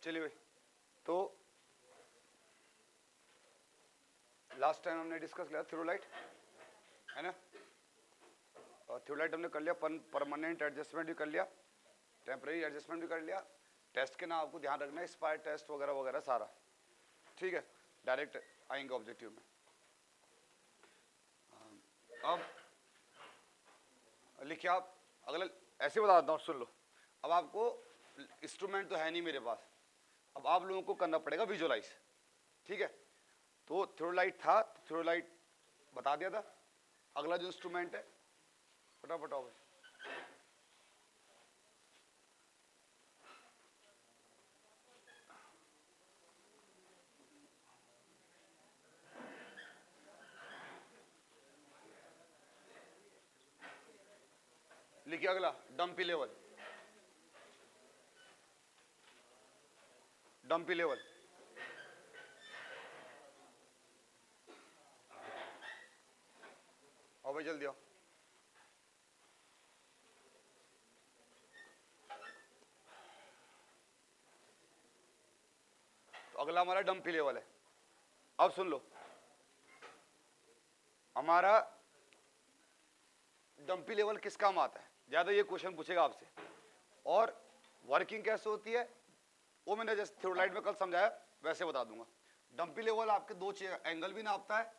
चलिए भाई, तो लास्ट टाइम हमने डिस्कस किया थ्योरोलाइट, है ना। और थ्योरोलाइट हमने कर लिया, परमानेंट एडजस्टमेंट भी कर लिया, टेम्परेरी एडजस्टमेंट भी कर लिया। टेस्ट के नाम आपको ध्यान रखना है, स्पायर टेस्ट वगैरह वगैरह सारा, ठीक है। डायरेक्ट आएंगे ऑब्जेक्टिव में। अब लिखिए आप, अगला ऐसे बता देता हूँ, सुन लो। अब आपको इंस्ट्रूमेंट तो है नहीं मेरे पास, अब आप लोगों को करना पड़ेगा विजुअलाइज, ठीक है। तो थ्योरोलाइट था, थ्योरोलाइट बता दिया था। अगला जो इंस्ट्रूमेंट है, फटाफट आओ भाई। लिखिए अगला, डंपी लेवल। डंपी लेवल, आओ भाई जल्दी आओ। तो अगला हमारा डंपी लेवल है। अब सुन लो, हमारा डंपी लेवल किस काम आता है, ज्यादा ये क्वेश्चन पूछेगा आपसे। और वर्किंग कैसे होती है वो मैंने जैसे थ्योरोलाइट में कल समझाया वैसे बता दूंगा। डंपी लेवल आपके दो चीज, एंगल भी नापता है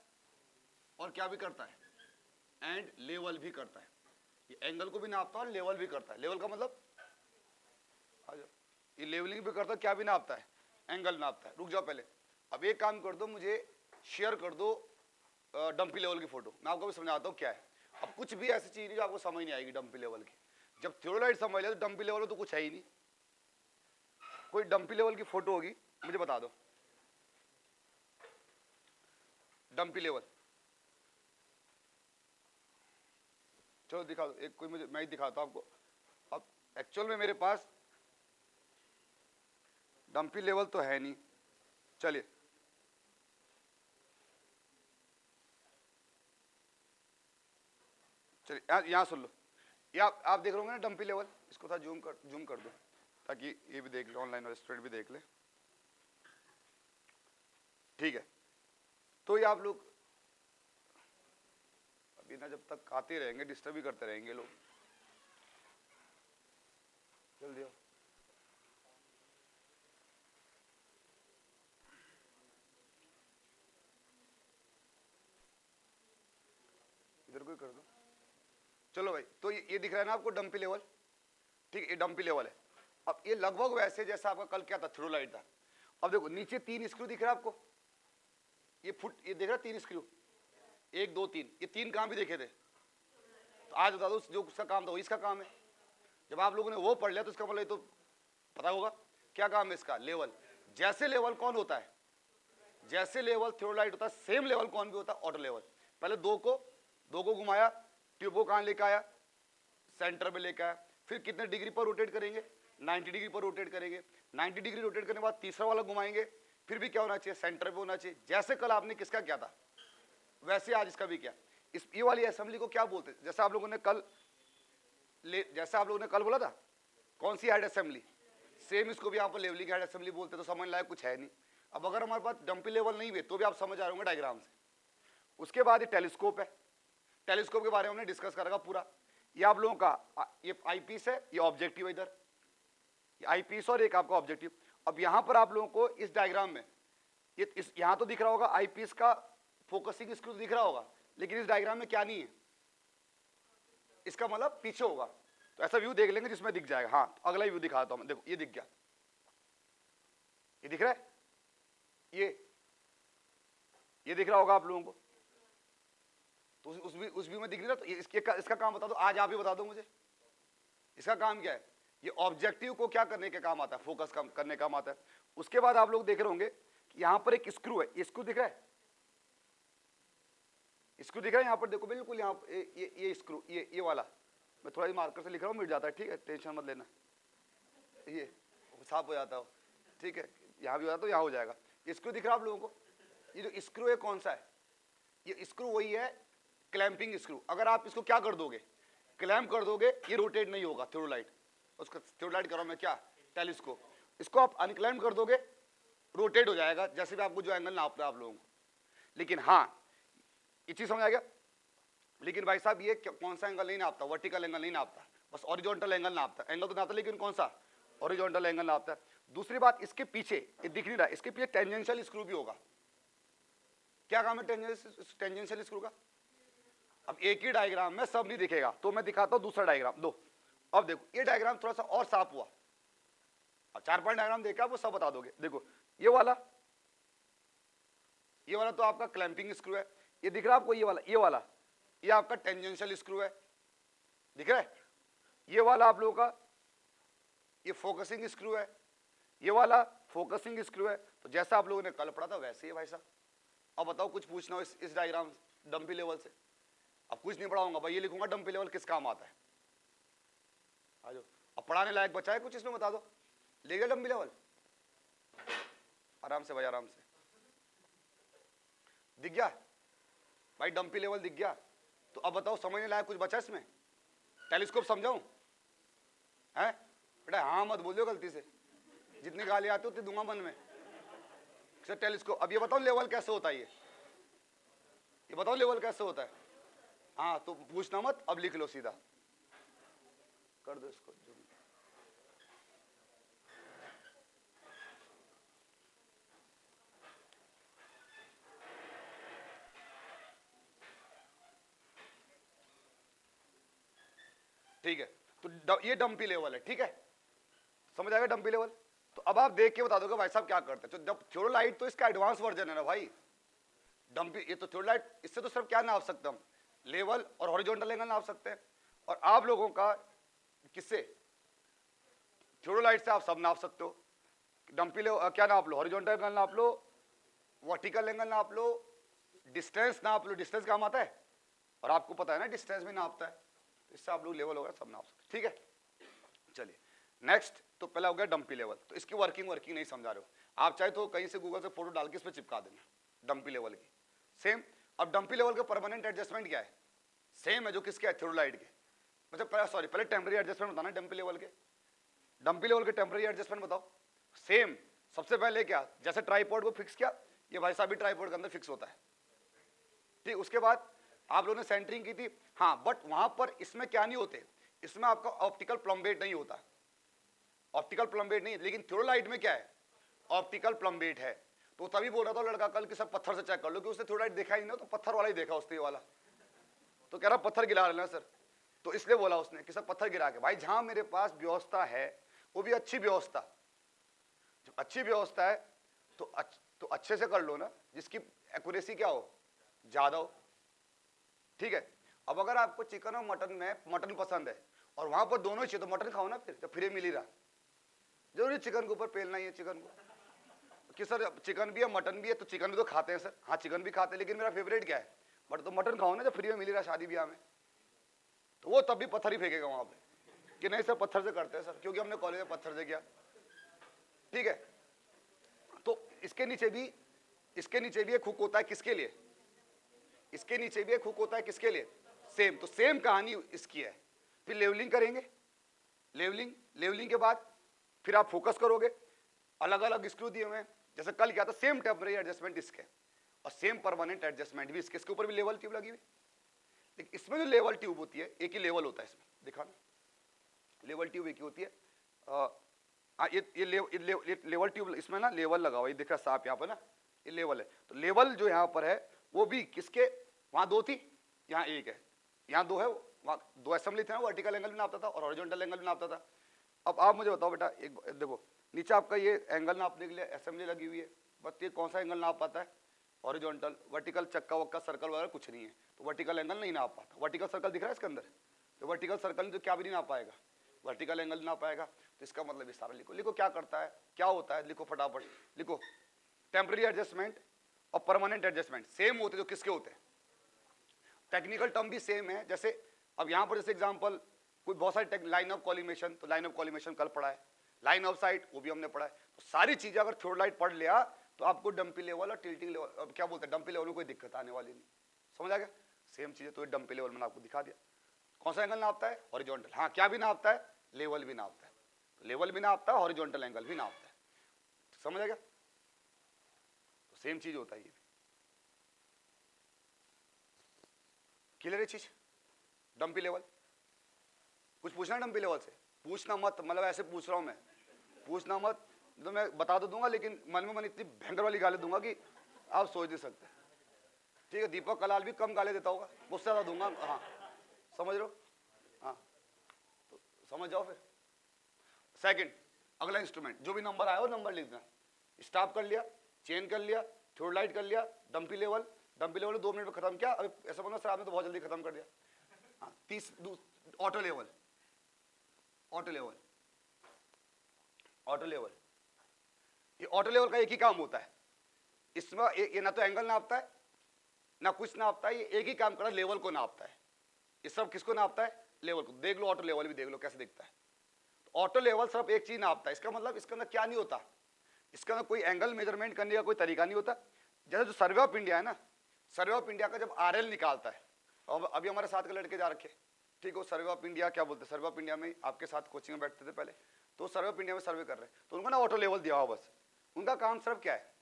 और क्या भी करता है, एंड लेवल भी करता है। ये एंगल को भी नापता है और लेवल भी करता है। लेवल का मतलब आ जाओ, ये लेवलिंग भी करता है, क्या भी नापता है, एंगल नापता है। रुक जाओ पहले, अब एक काम कर दो, मुझे शेयर कर दो डंपी लेवल की फोटो, मैं आपको भी समझाता हूँ क्या है। अब कुछ भी ऐसी चीज नहीं जो आपको समझ नहीं आएगी डंपी लेवल की। जब थ्योरोलाइट समझ लिया तो डंपी लेवल में तो कुछ है ही नहीं। कोई डंपी लेवल की फोटो होगी मुझे बता दो, डंपी लेवल। चलो दिखा दो एक, कोई मुझे, मैं ही दिखाता हूँ आपको। अब एक्चुअल में मेरे पास डंपी लेवल तो है नहीं। चलिए चलिए यहाँ सुन लो, ये आप देख रहे होंगे ना डंपी लेवल। इसको था जूम कर दो ताकि ये भी देख ले, ऑनलाइन और स्टूडेंट भी देख ले, ठीक है। तो ये आप लोग अभी ना जब तक आते रहेंगे डिस्टर्ब भी करते रहेंगे लोग। जल्दी आओ, इधर कोई कर दो। चलो भाई, तो ये दिख रहा है ना आपको डंपी लेवल, ठीक, ये डंपी लेवल है। अब ये लगभग वैसे जैसा आपका कल क्या था, थ्योरोलाइट था। अब देखो नीचे 3 स्क्रू दिख रहा है आपको, ये फुट, ये देख रहा है 3 स्क्रू, 1 2 3, ये 3 काम भी देखे थे। तो आज बता दो जो उसका काम था वो इसका काम है। जब आप लोगों ने वो पढ़ लिया तो इसका मतलब तो पता होगा क्या काम है इसका, लेवल। जैसे लेवल कौन होता है, जैसे लेवल थ्योरोलाइट होता है, सेम लेवल कौन भी होता है, ऑटो लेवल। पहले दो को घुमाया, ट्यूब को कहां लेकर आया, सेंटर में लेकर आया। फिर कितने डिग्री पर रोटेट करेंगे, 90 डिग्री पर रोटेट करेंगे। 90 डिग्री रोटेट करने के बाद तीसरा वाला घुमाएंगे, फिर भी क्या होना चाहिए, सेंटर पे होना चाहिए। जैसे कल आपने किसका किया था वैसे आज इसका भी किया। इस ये वाली असेंबली को क्या बोलते हैं, जैसे आप लोगों ने कल जैसा आप लोगों ने कल बोला था, कौन सी हेड असेंबली, सेम इसको भी आप लेवलिंग हेड असेंबली बोलते, तो समझ लायक कुछ है नहीं। अब अगर हमारे पास डंपी लेवल नहीं है तो भी आप समझ आ रहे होंगे डायग्राम से। उसके बाद ये टेलीस्कोप है, टेलीस्कोप के बारे में हमने डिस्कस करेगा पूरा। ये आप लोगों का ये आईपीस है, ये ऑब्जेक्टिव है इधर, ये आईपीस और एक आपका ऑब्जेक्टिव। अब यहां पर आप लोगों को इस डायग्राम में ये यहां तो दिख रहा होगा आईपीस का फोकसिंग स्क्रू दिख रहा होगा, लेकिन इस डायग्राम में क्या नहीं है, इसका मतलब पीछे होगा। तो ऐसा व्यू देख लेंगे जिसमें दिख जाएगा। हाँ तो अगला व्यू दिखाता हूं, देखो ये दिख गया, ये दिख रहा है, ये दिख रहा होगा आप लोगों को। तो उस व्यू में दिख रहा है। तो इसका काम बता दो, आज आप ही बता दो मुझे, इसका काम क्या है। ये ऑब्जेक्टिव को क्या करने के काम आता है, फोकस करने का काम आता है। उसके बाद आप लोग देख रहे होंगे कि यहां पर एक स्क्रू है, ये स्क्रू दिख रहा है, स्क्रू दिख रहा है यहां पर, देखो बिल्कुल यहां ये स्क्रू, ये वाला, मैं थोड़ा मार्कर से लिख रहा हूं, मिट जाता है, ठीक है, टेंशन मत लेना, ये साफ हो जाता हो, ठीक है। यहां भी हो जाता तो यहां हो जाएगा। स्क्रू दिख रहा है आप लोगों को, ये जो स्क्रू है कौन सा है, ये स्क्रू वही है क्लैंपिंग स्क्रू। अगर आप इसको क्या कर दोगे, क्लैंप कर दोगे, ये रोटेट नहीं होगा थ्योरोलाइट। उसका थ्योरोलाइट कर रहा हूं मैं क्या, टेलीस्कोप। इसको आप अनक्लाइंब कर दोगे, रोटेट हो जाएगा, जैसे भी आपको जो एंगल नापना है आप लोगों को। लेकिन हाँ, ये चीज समझ आ गया। लेकिन भाई साहब ये कौन सा एंगल नहीं नापता, वर्टिकल एंगल नहीं नापता, बस ओरिजेंटल एंगल नापता है। एंगल तो नापता लेकिन कौन सा, ओरिजेंटल एंगल नापता है। दूसरी बात, इसके पीछे ये दिख नहीं रहा, इसके पीछे टेंजेंशियल स्क्रू भी होगा। क्या काम है टेंजेंशियल स्क्रू का? अब एक ही डायग्राम में सब नहीं दिखेगा, तो मैं दिखाता हूं दूसरा डायग्राम। दो, अब देखो ये डायग्राम थोड़ा सा और साफ हुआ। अब 4 5 डायग्राम देखा वो सब बता दोगे। देखो ये वाला तो आपका क्लैंपिंग स्क्रू है, ये दिख रहा है आपको, ये वाला ये आपका टेंजेंशियल स्क्रू है, दिख रहा है। ये वाला आप लोगों का ये फोकसिंग स्क्रू है, ये वाला फोकसिंग स्क्रू है। तो जैसा आप लोगों ने कल पढ़ा था वैसे ही भाई साहब। अब बताओ कुछ पूछना हो इस डायग्राम डंपी लेवल से? अब कुछ नहीं पढ़ाऊंगा भाई, ये लिखूंगा डंपी लेवल किस काम आता है। आ जाओ, अब पढ़ाने लायक बचा है कुछ इसमें बता दो। ले गया डंपी लेवल? आराम से भाई, आराम से। दिख गया भाई, डंपी लेवल दिख गया। तो अब बताओ समझने लायक कुछ बचा इसमें? टेलीस्कोप समझाऊं? है बेटा? हाँ मत बोलियो गलती से, जितनी गाली आती उतनी दूंगा मन में। सर टेलीस्कोप, अब ये बताओ लेवल कैसे होता है, ये बताओ लेवल कैसे होता है? हाँ तो पूछना मत, अब लिख लो सीधा, कर दो इसको। ठीक है, तो ये डंपी लेवल है, ठीक है, समझ आएगा डंपी लेवल। तो अब आप देख के बता दोगे भाई साहब क्या करते हैं। तो जब थ्योरोलाइट तो इसका एडवांस वर्जन है ना भाई, डंपी ये तो थ्योरोलाइट, इससे तो सिर्फ क्या नाप सकते हम, लेवल और हॉरिजॉन्टल एंगल नाप सकते हैं। और आप लोगों का किससे, थ्योरोलाइट से आप सब नाप सकते हो। डंपी लेवल क्या नाप लो, हॉरिजॉन्टल एंगल नाप लो, वर्टिकल एंगल नाप लो, डिस्टेंस नाप लो, डिस्टेंस काम आता है और आपको पता है ना डिस्टेंस भी नापता है। इससे आप लोग लेवल वगैरह सब नाप सकते, ठीक है। चलिए नेक्स्ट, तो पहला हो गया डंपी लेवल। तो इसकी वर्किंग नहीं समझा रहे हो आप, चाहे तो कहीं से गूगल से फोटो डाल के इस पर चिपका देना डंपी लेवल की, सेम। अब डंपी लेवल का परमानेंट एडजस्टमेंट क्या है? सेम है जो किसके है, थ्योरोलाइट के। मतलब पहले टेम्पररी एडजस्टमेंट बताना डंपी लेवल के। डंपी लेवल के टेम्पररी एडजस्टमेंट बताओ। सेम, सबसे पहले क्या, जैसे ट्राइपॉड को फिक्स किया, ये भाई साहब भी ट्राइपॉड के अंदर फिक्स होता है, ठीक। उसके बाद आप लोगों ने सेंटरिंग की थी, हाँ, बट वहां पर इसमें क्या नहीं होते, इसमें आपका ऑप्टिकल प्लम्बेट नहीं होता, ऑप्टिकल प्लम्बेट नहीं। लेकिन थ्योरोलाइट में क्या है, ऑप्टिकल प्लम्बेट है। तो तभी बोल रहा था लड़का कल कि सब पत्थर से चेक कर लो, कि उसने थ्योरोलाइट देखा ही नहीं, तो पत्थर वाला ही देखा उसने वाला, तो कह रहा पत्थर गिरा लेना सर। तो इसलिए बोला उसने कि सर पत्थर गिरा के। भाई जहां मेरे पास व्यवस्था है वो भी अच्छी व्यवस्था, जब अच्छी व्यवस्था है तो अच्छे से कर लो ना, जिसकी एक्यूरेसी क्या हो, ज्यादा हो, ठीक है। अब अगर आपको चिकन और मटन में मटन पसंद है और वहां पर दोनों ही चाहिए, तो मटन खाओ ना, फिर जब फ्री मिल ही रहा। जरूरी चिकन के ऊपर पेलना ही है चिकन को कि सर चिकन भी है मटन भी है, तो चिकन भी तो खाते हैं सर, हाँ चिकन भी खाते हैं, लेकिन मेरा फेवरेट क्या है, बट तो मटन खाओ ना जब फ्री में मिल रहा शादी ब्याह में। तो वो तब भी पत्थर ही फेंकेगा वहां पे कि नहीं सर पत्थर से करते हैं सर, क्योंकि हमने कॉलेज में पत्थर से किया, ठीक है। तो इसके नीचे भी एक हुक होता है, किसके लिए, इसके नीचे भी एक हुक होता है, किसके लिए, सेम। तो सेम कहानी इसकी है। फिर लेवलिंग करेंगे, लेवलिंग के बाद फिर आप फोकस करोगे, अलग अलग स्क्रू दिए हुए हैं, जैसे कल क्या था, सेम टेम्पररी एडजस्टमेंट इसके और सेम परमानेंट एडजस्टमेंट भी इसके ऊपर भी लेवल ट्यूब लगी हुई। लेकिन इसमें जो लेवल ट्यूब होती है, एक ही लेवल होता है इसमें, दिखाना, लेवल ट्यूब एक ही होती है। ये लेवल ट्यूब इसमें ना लेवल लगा हुआ, ये दिख रहा साफ यहाँ पर ना, ये लेवल है। तो लेवल जो यहाँ पर है वो भी किसके, वहां 2 थी, यहाँ 1 है, यहाँ 2 है, वहां 2 असेंबली थे ना, वर्टिकल एंगल भी नापता था और हॉरिजॉन्टल एंगल भी नापता था। अब आप मुझे बताओ बेटा, एक देखो नीचे आपका ये एंगल नापने के लिए असेंबली लगी हुई है, बट ये कौन सा एंगल नाप पाता है, हॉरिजॉन्टल। वर्टिकल चक्का वक्का सर्कल वगैरह कुछ नहीं है, तो वर्टिकल एंगल नहीं नाप पाता। वर्टिकल सर्कल दिख रहा है इसके अंदर, तो वर्टिकल सर्कल तो क्या भी नहीं नाप पाएगा, वर्टिकल एंगल ना पाएगा। तो इसका मतलब ये सारा लिखो क्या करता है, क्या होता है, लिखो फटाफट लिखो। टेम्पररी एडजस्टमेंट और परमानेंट एडजस्टमेंट सेम होते, जो किसके होते हैं, टेक्निकल टर्म भी सेम है। जैसे अब यहां पर जैसे एग्जांपल कोई बहुत सारी लाइन ऑफ कॉलिमेशन, तो लाइन ऑफ कॉलिमेशन कल पढ़ा है, लाइन ऑफ साइट वो भी हमने पढ़ा है। तो सारी चीजें अगर थ्योरोलाइट पढ़ लिया तो आपको डंपी लेवल और टिल्टिंग लेवल, क्या बोलते हैं, डंपी लेवल में कोई दिक्कत आने वाली नहीं। समझ आ गया, सेम चीजें। तो डंपी लेवल मैंने आपको दिखा दिया, कौन सा एंगल नापता है, हॉरिजॉन्टल, हाँ क्या भी नापता है, लेवल भी नापता है। लेवल भी नापता है, हॉरिजॉन्टल एंगल भी नापता है। समझ आ गया? तो सेम चीज होता है ये भी। क्लियर है चीज? डंपी लेवल कुछ पूछना डंपी लेवल से? पूछना मत, मतलब ऐसे पूछ रहा हूं मैं, पूछना मत, तो मैं बता तो दूंगा लेकिन मन में मन इतनी भयंकर वाली गाली दूंगा कि आप सोच नहीं सकते। ठीक है, दीपक कलाल भी कम गाली देता होगा, मुझसे ज्यादा दूंगा। हाँ समझ रहे हो? हाँ तो समझ जाओ फिर। सेकंड, अगला इंस्ट्रूमेंट, जो भी नंबर आया वो नंबर लिख देना। स्टॉप कर लिया, चेन कर लिया, थ्योरलाइट कर लिया, dumpy level. Dumpy level 2 minute में खत्म किया। अब ऐसा बोलना सर आपने तो बहुत जल्दी खत्म कर दिया। हाँ, auto level, auto level, auto level. ये ऑटो लेवल का एक ही काम होता है, इसमें ये ना तो एंगल नापता है ना कुछ नापता है, ये एक ही काम कर रहा है, लेवल को नापता है। ये सब किसको नापता है? लेवल को। देख लो ऑटो लेवल भी, देख लो कैसे दिखता है। तो ऑटो लेवल सिर्फ एक चीज नापता है। इसका मतलब इसके अंदर क्या नहीं होता, इसके अंदर कोई एंगल मेजरमेंट करने का कोई तरीका नहीं होता। जैसे जो सर्वे ऑफ इंडिया है ना, सर्वे ऑफ इंडिया का जब आरएल निकालता है, और अभी हमारे साथ के लड़के जा रखे, ठीक है, सर्वे ऑफ इंडिया क्या बोलते हैं, सर्वे ऑफ इंडिया में आपके साथ कोचिंग में बैठते थे पहले, तो सर्वे ऑफ इंडिया में सर्वे कर रहे हैं, तो उनको ना ऑटो लेवल दिया हुआ, बस उनका काम सिर्फ क्या है,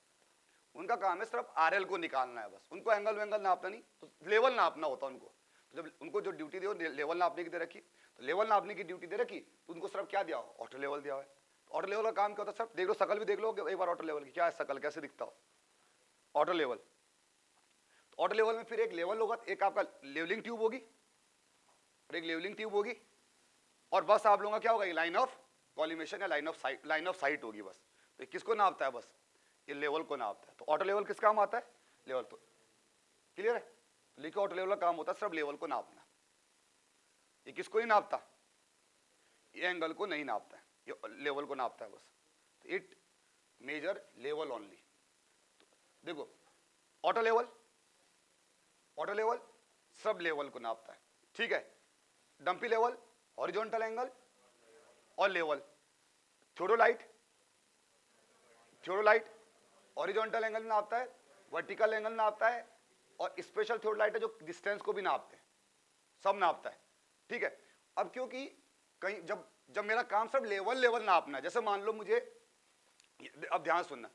उनका काम है सिर्फ आरएल को निकालना है बस। उनको एंगल वेंगल नापना नहीं, तो लेवल नापना होता है उनको। तो जब उनको जो ड्यूटी दी हो लेवल नापने की दे रखी, तो लेवल नापने की ड्यूटी दे रखी, तो उनको सिर्फ क्या दिया हो, ऑटो लेवल दिया हुआ है। तो ऑटो लेवल का काम क्या होता है? सर देख लो, शकल भी देख लो एक बार ऑटो लेवल की, क्या है शकल, कैसे दिखता हो ऑटो लेवल। तो ऑटो लेवल में फिर एक लेवल होगा, एक आपका लेवलिंग ट्यूब होगी, और एक लेवलिंग ट्यूब होगी, और बस आप लोगों का क्या होगा, लाइन ऑफ कॉलिमेशन या लाइन ऑफ साइट होगी बस। तो किसको नापता है? बस ये लेवल को नापता है। तो ऑटो लेवल किस काम आता है? लेवल। तो क्लियर है? लिखो, ऑटो लेवल का काम होता है सिर्फ लेवल को नापना। ये किसको नहीं नापता? ये एंगल को नहीं नापता है, ये लेवल को नापता है बस। तो इट मेजर लेवल ओनली। देखो auto level, auto level sub level को नापता है, ठीक है। डंपी लेवल हॉरिजॉन्टल एंगल और लेवल। थ्योरोलाइट, थ्योरोलाइट हॉरिजॉन्टल एंगल नापता है, वर्टिकल एंगल नापता है, और स्पेशल थ्योरोलाइट है जो डिस्टेंस को भी नापते हैं, सब नापता है, ठीक है। अब क्योंकि कहीं जब मेरा काम सिर्फ लेवल नापना है, जैसे मान लो मुझे, अब ध्यान सुनना,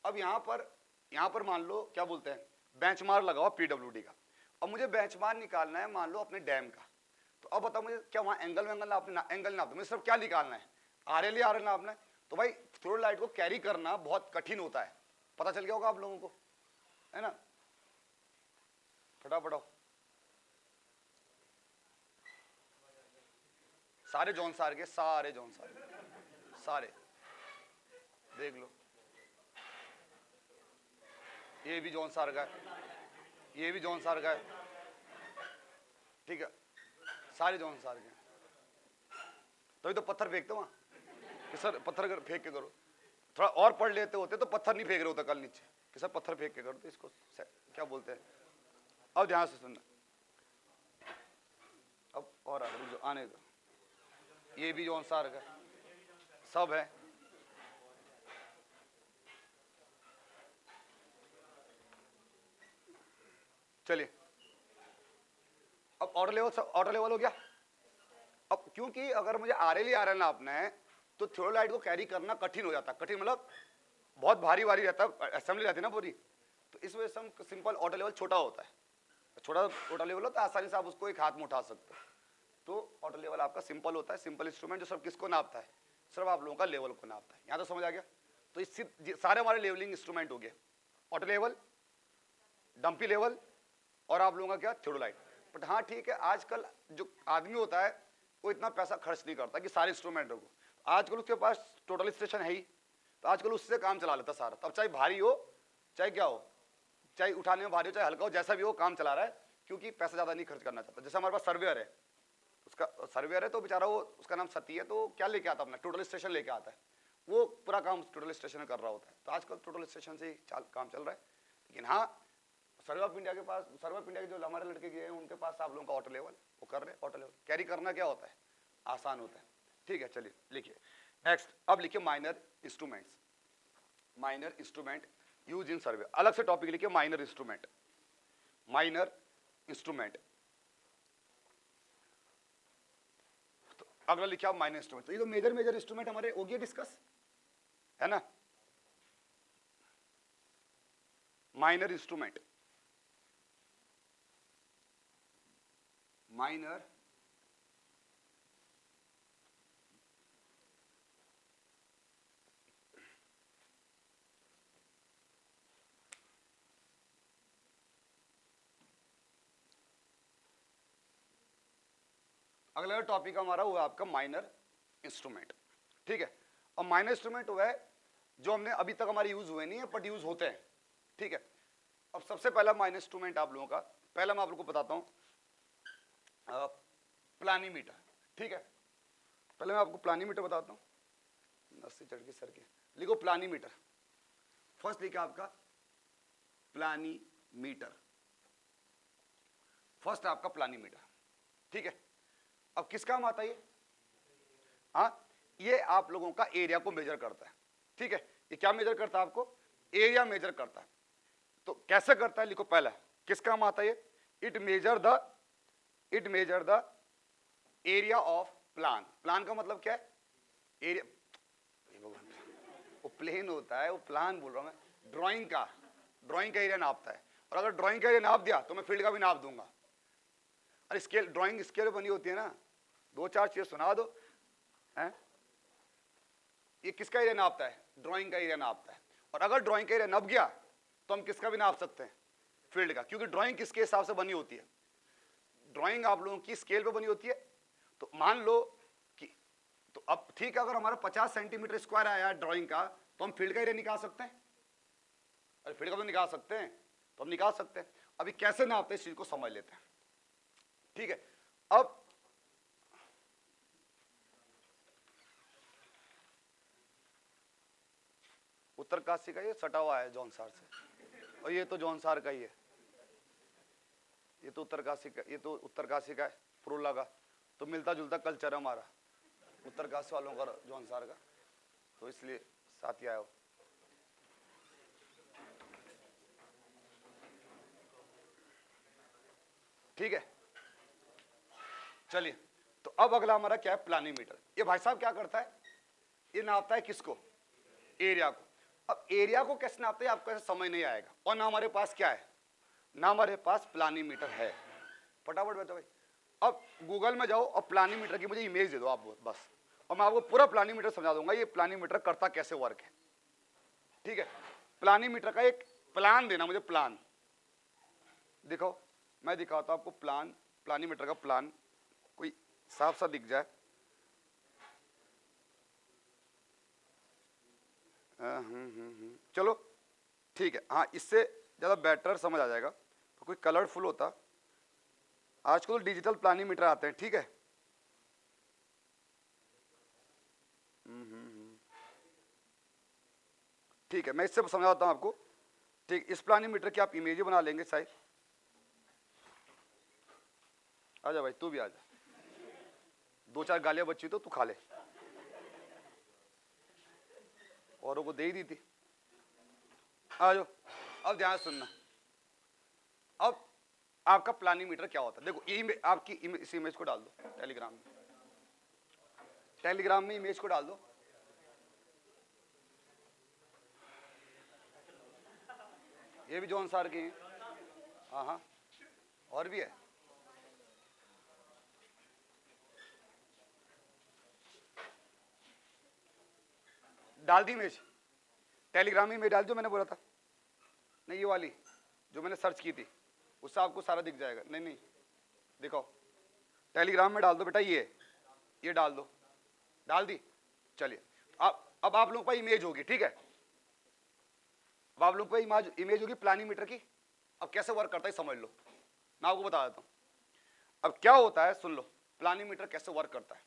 अब यहां पर मान लो क्या बोलते हैं, बेंचमार्क लगा हुआ पीडब्ल्यूडी का, अब मुझे बेंचमार्क निकालना है मान लो अपने डैम का। तो अब बताओ मुझे क्या वहां एंगल वेंगल नापना, एंगल नापना, मुझे सिर्फ क्या निकालना है, आरएल या आरएल नापना है। तो भाई थ्योरोलाइट को कैरी करना बहुत कठिन होता है, पता चल गया होगा आप लोगों को, है ना। फटाफट सारे जॉन सार के, सारे जॉन सार के, सारे देख लो, ये भी जॉन सार का है, ये भी जॉन सार का है, ठीक है, सारे जॉन सार के। तभी तो पत्थर फेंकते वहां कि सर पत्थर फेंक के करो, थोड़ा और पढ़ लेते होते तो पत्थर नहीं फेंक रहे होते कल नीचे, कि सर पत्थर फेंक के करो, तो इसको क्या बोलते हैं। अब ध्यान से सुनना, अब और आने दो, ये भी जॉन सार का सब है। चलिए अब ऑटो लेवल हो गया। अब क्योंकि अगर मुझे आरएल ही आरएल नापना है तो थ्योरोलाइट को कैरी करना कठिन हो जाता है, कठिन मतलब बहुत भारी रहता है, असेंबली रहती है ना पूरी। तो इस वजह से हम सिंपल ऑटो लेवल छोटा होता है, छोटा ऑटो लेवल होता है, आसानी से आप उसको एक हाथ में उठा सकते हो। तो ऑटो लेवल आपका सिंपल होता है, सिंपल इंस्ट्रूमेंट जो सिर्फ किसको नापता है, सिर्फ आप लोगों का लेवल को नापता है। यहाँ तो समझ आ गया। तो इससे सारे हमारे लेवलिंग इंस्ट्रूमेंट हो गए, ऑटो लेवल, डंपी लेवल, और आप लोगों का क्या, थ्योरोलाइट। बट हाँ ठीक है, आजकल जो आदमी होता है वो इतना पैसा खर्च नहीं करता कि सारे इंस्ट्रूमेंट को, आजकल उसके पास टोटल स्टेशन है ही, तो आजकल उससे काम चला लेता सारा। तब चाहे भारी हो चाहे क्या हो, चाहे उठाने में भारी हो चाहे हल्का हो, जैसा भी हो काम चला रहा है, क्योंकि पैसा ज़्यादा नहीं खर्च करना चाहता। जैसे हमारे पास सर्वेयर है, उसका सर्वेयर है तो बेचारा वो, उसका नाम सती है, तो क्या लेके आता अपना टोटल स्टेशन लेके आता है, वो पूरा काम टोटल स्टेशन में कर रहा होता है। तो आजकल टोटल स्टेशन से ही काम चल रहा है। लेकिन हाँ सर्वे ऑफ इंडिया के पास, सर्वे ऑफ इंडिया के जो हमारे लड़के गए हैं उनके पास आप लोगों का ऑटो लेवल, वो कर रहे हैं। ऑटो लेवल कैरी करना क्या होता है, आसान होता है, ठीक है। चलिए लिखिए नेक्स्ट, अब लिखिए minor instruments. Minor instrument use in survey, अलग से टॉपिक लिखिए माइनर इंस्ट्रूमेंट। माइनर इंस्ट्रूमेंट, अगला लिखा आप माइनर इंस्ट्रूमेंट। तो ये तो मेजर इंस्ट्रूमेंट हमारे हो गया डिस्कस, है ना। माइनर इंस्ट्रूमेंट, माइनर अगला टॉपिक हमारा हुआ आपका माइनर इंस्ट्रूमेंट, ठीक है। और माइनर इंस्ट्रूमेंट हुआ है जो हमने अभी तक हमारे यूज हुए नहीं है बट यूज होते हैं, ठीक है। अब सबसे पहला माइनर इंस्ट्रूमेंट आप लोगों का, पहला मैं आप लोगों को बताता हूं प्लानीमीटर, ठीक है। पहले मैं आपको प्लानीमीटर बताता हूं, नस्सी चढ़ के सर के लिखो प्लानीमीटर। फर्स्ट लिखा आपका प्लानीमीटर, फर्स्ट आपका प्लानीमीटर, ठीक है। अब किस काम आता है ये? हाँ, ये आप लोगों का एरिया को मेजर करता है, ठीक है। ये क्या मेजर करता है? आपको एरिया मेजर करता है। तो कैसे करता है लिखो, पहला किस काम आता है ये? It measure the area of plan. Plan का मतलब क्या है? एरिया, वो प्लेन होता है, वो प्लान बोल रहा हूं मैं, ड्राइंग का एरिया नापता है। और अगर ड्राइंग का एरिया नाप दिया तो मैं फील्ड का भी नाप दूंगा। अरे स्केल, ड्राइंग स्केल बनी होती है ना, दो चार चीजें सुना दो, हैं? ये किसका एरिया नापता है? ड्राइंग का एरिया नापता है। और अगर ड्राइंग का एरिया नप गया तो हम किसका भी नाप सकते हैं? फील्ड का, क्योंकि ड्राइंग किसके हिसाब से बनी होती है? ड्राइंग आप लोगों की स्केल पे बनी होती है। तो मान लो कि, तो अब ठीक है, अगर हमारा 50 सेंटीमीटर स्क्वायर आया ड्राइंग का, तो हम फील्ड का एरिया निकाल सकते हैं। अरे फील्ड का तो निकाल सकते हैं, तो हम निकाल सकते हैं। अभी कैसे नापते हैं इस चीज को समझ लेते हैं, ठीक है। अब उत्तरकाशी का ये सटा हुआ है जौनसार से, और ये तो जौनसार का ही है, ये तो उत्तरकाशी का, ये तो उत्तरकाशी का है, पुरुला का। तो मिलता जुलता कल्चर है हमारा उत्तरकाशी वालों का जौनसार का, तो इसलिए साथ ही आया हो। ठीक है, चलिए। तो अब अगला हमारा क्या है? प्लानीमीटर। ये भाई साहब क्या करता है? ये नापता है किसको? एरिया को। अब एरिया को कैसे नापते हैं आपको ऐसे समझ नहीं आएगा, और ना हमारे पास क्या है, ना हमारे पास प्लानीमीटर है। फटाफट बताओ भाई, अब गूगल में जाओ और प्लानीमीटर की मुझे इमेज दे दो आप बस, और मैं आपको पूरा प्लानीमीटर समझा दूंगा ये प्लानीमीटर करता कैसे वर्क है, ठीक है। प्लानीमीटर का एक प्लान देना मुझे, प्लान दिखाओ, मैं दिखाता हूं आपको प्लान, प्लानीमीटर का प्लान कोई साफ सा दिख जाए। चलो ठीक है, हाँ इससे ज़्यादा बेटर समझ आ जाएगा। तो कोई कलरफुल होता, आजकल तो डिजिटल प्लानीमीटर आते हैं, ठीक है। ठीक है, मैं इससे समझाता हूँ आपको, ठीक। इस प्लानीमीटर की आप इमेज बना लेंगे शायद। आजा भाई, तू भी आजा, दो चार गालियां बची तो तू खा ले, औरों को दे ही दी थी। आ जाओ, अब ध्यान सुनना। अब आपका प्लानीमीटर क्या होता है? देखो ये आपकी इस इमेज को डाल दो टेलीग्राम में, टेलीग्राम में इमेज को डाल दो। ये भी जौन सार की है, हाँ हाँ, और भी है। डाल दी इमेज टेलीग्राम में डाल दो, मैंने बोला था नहीं, ये वाली जो मैंने सर्च की थी उससे आपको सारा दिख जाएगा। नहीं नहीं दिखाओ, टेलीग्राम में डाल दो बेटा, ये डाल दो, डाल दी। चलिए अब आप लोगों का इमेज होगी, ठीक है। अब आप लोगों का इमेज होगी प्लानीमीटर की। अब कैसे वर्क करता है समझ लो, मैं आपको बता देता हूं। अब क्या होता है सुन लो, प्लानीमीटर कैसे वर्क करता है।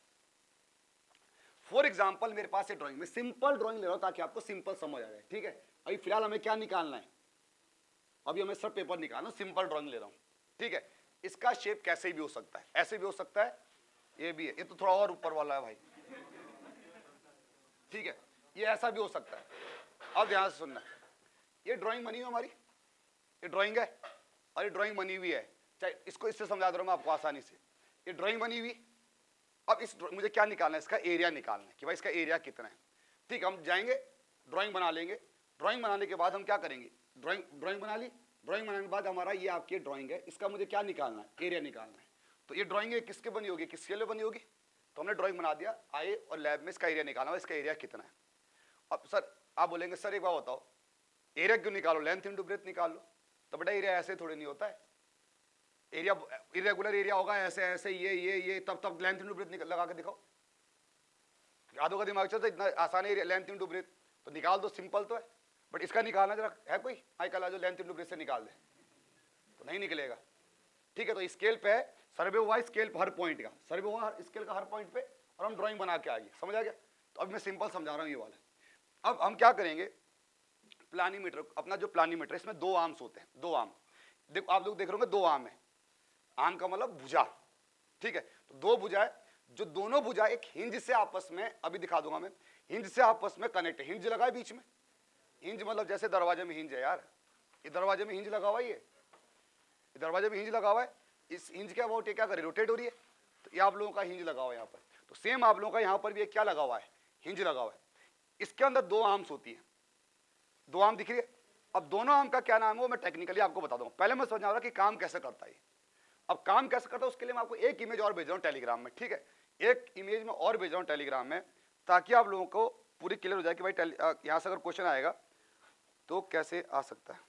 फॉर एग्जाम्पल मेरे पास ये ड्राइंग, में सिंपल ड्राइंग ले रहा हूं ताकि आपको सिंपल समझ आ जाए, ठीक है। अभी फिलहाल हमें क्या निकालना है? अभी हमें सब पेपर निकालना, सिंपल ड्राइंग ले रहा हूं, ठीक है। इसका शेप कैसे भी हो सकता है, ऐसे भी हो सकता है, ये भी है, ये तो थोड़ा और ऊपर वाला है भाई, ठीक है। ये ऐसा भी हो सकता है। अब ध्यान से सुनना, ये ड्राइंग बनी हुई हमारी, ये ड्राइंग है और ये ड्राइंग बनी हुई है, चाहे इसको इससे समझा दे रहा हूं मैं आपको आसानी से। ये ड्राइंग बनी हुई, अब मुझे क्या निकालना है, इसका एरिया निकालना है कि भाई इसका एरिया कितना है। ठीक, हम जाएंगे ड्राइंग बना लेंगे। ड्राइंग बनाने के बाद हम क्या करेंगे, ड्राइंग बना ली। ड्राइंग बनाने के बाद हमारा ये आपकी ड्राइंग है, इसका मुझे क्या निकालना है, एरिया निकालना है। तो ये ड्राइंग किसके बनी होगी, किस स्केल पे बनी होगी। तो हमने ड्राइंग बना दिया, आए और लैब में इसका एरिया निकालना, इसका एरिया कितना है। अब सर आप बोलेंगे सर एक बात बताओ, एरिया क्यों निकालो, लेंथ इंटू ब्रेथ निकाल लो। तो बेटा एरिया ऐसे थोड़ी नहीं होता है, एरिया इरेगुलर एरिया होगा ऐसे ऐसे ये तब लेंथ इंटू ब्रेथ लगा के दिखाओ। आधों का दिमाग चलता इतना आसान एरिया लेंथ इंटू ब्रेथ तो निकाल दो, सिंपल तो है। बट इसका निकालना जरा है कोई आजकल जो लेंथ इंटू ब्रेथ से निकाल दे तो नहीं निकलेगा। ठीक है, तो स्केल पे है, सर्वे हुआ स्केल हर पॉइंट का, सर्वे हुआ स्केल का हर पॉइंट पे, और हम ड्राइंग बना के आ गए। समझ आ गया। तो अब मैं सिंपल समझा रहा हूँ ये वाला। अब हम क्या करेंगे, प्लानीमीटर, अपना जो प्लानीमीटर इसमें दो आर्म्स होते हैं, दो आर्म। देखो आप लोग देख रहे होंगे दो आर्म है, आर्म का मतलब भुजा। ठीक है, तो दो भुजा है, जो दोनों भुजा एक हिंज से आपस में, अभी दिखा दूंगा मैं, हिंज से आपस में कनेक्ट है। हिंज लगा है बीच में, हिंज मतलब जैसे दरवाजे में हिंज है यार, ये दरवाजे में हिंज लगा हुआ है, ये दरवाजे में हिंज लगा हुआ है। इस हिंज के अबाउट ये क्या कर रही है, रोटेट हो रही है। तो ये आप लोगों का हिंज लगा हुआ है यहाँ पर। तो सेम आप लोगों का यहाँ पर भी क्या लगा हुआ है, हिंज लगा हुआ है। इसके अंदर दो आर्म्स होती है, दो आर्म दिख रही है। अब दोनों आर्म का क्या नाम है वो मैं टेक्निकली आपको बता दूंगा। पहले मैं समझा रहा कि काम कैसे करता है। अब काम कैसे करता है उसके लिए मैं आपको एक इमेज और भेज रहा हूँ टेलीग्राम में। ठीक है, एक इमेज में और भेज रहा हूँ टेलीग्राम में, ताकि आप लोगों को पूरी क्लियर हो जाए कि भाई यहाँ से अगर क्वेश्चन आएगा तो कैसे आ सकता है।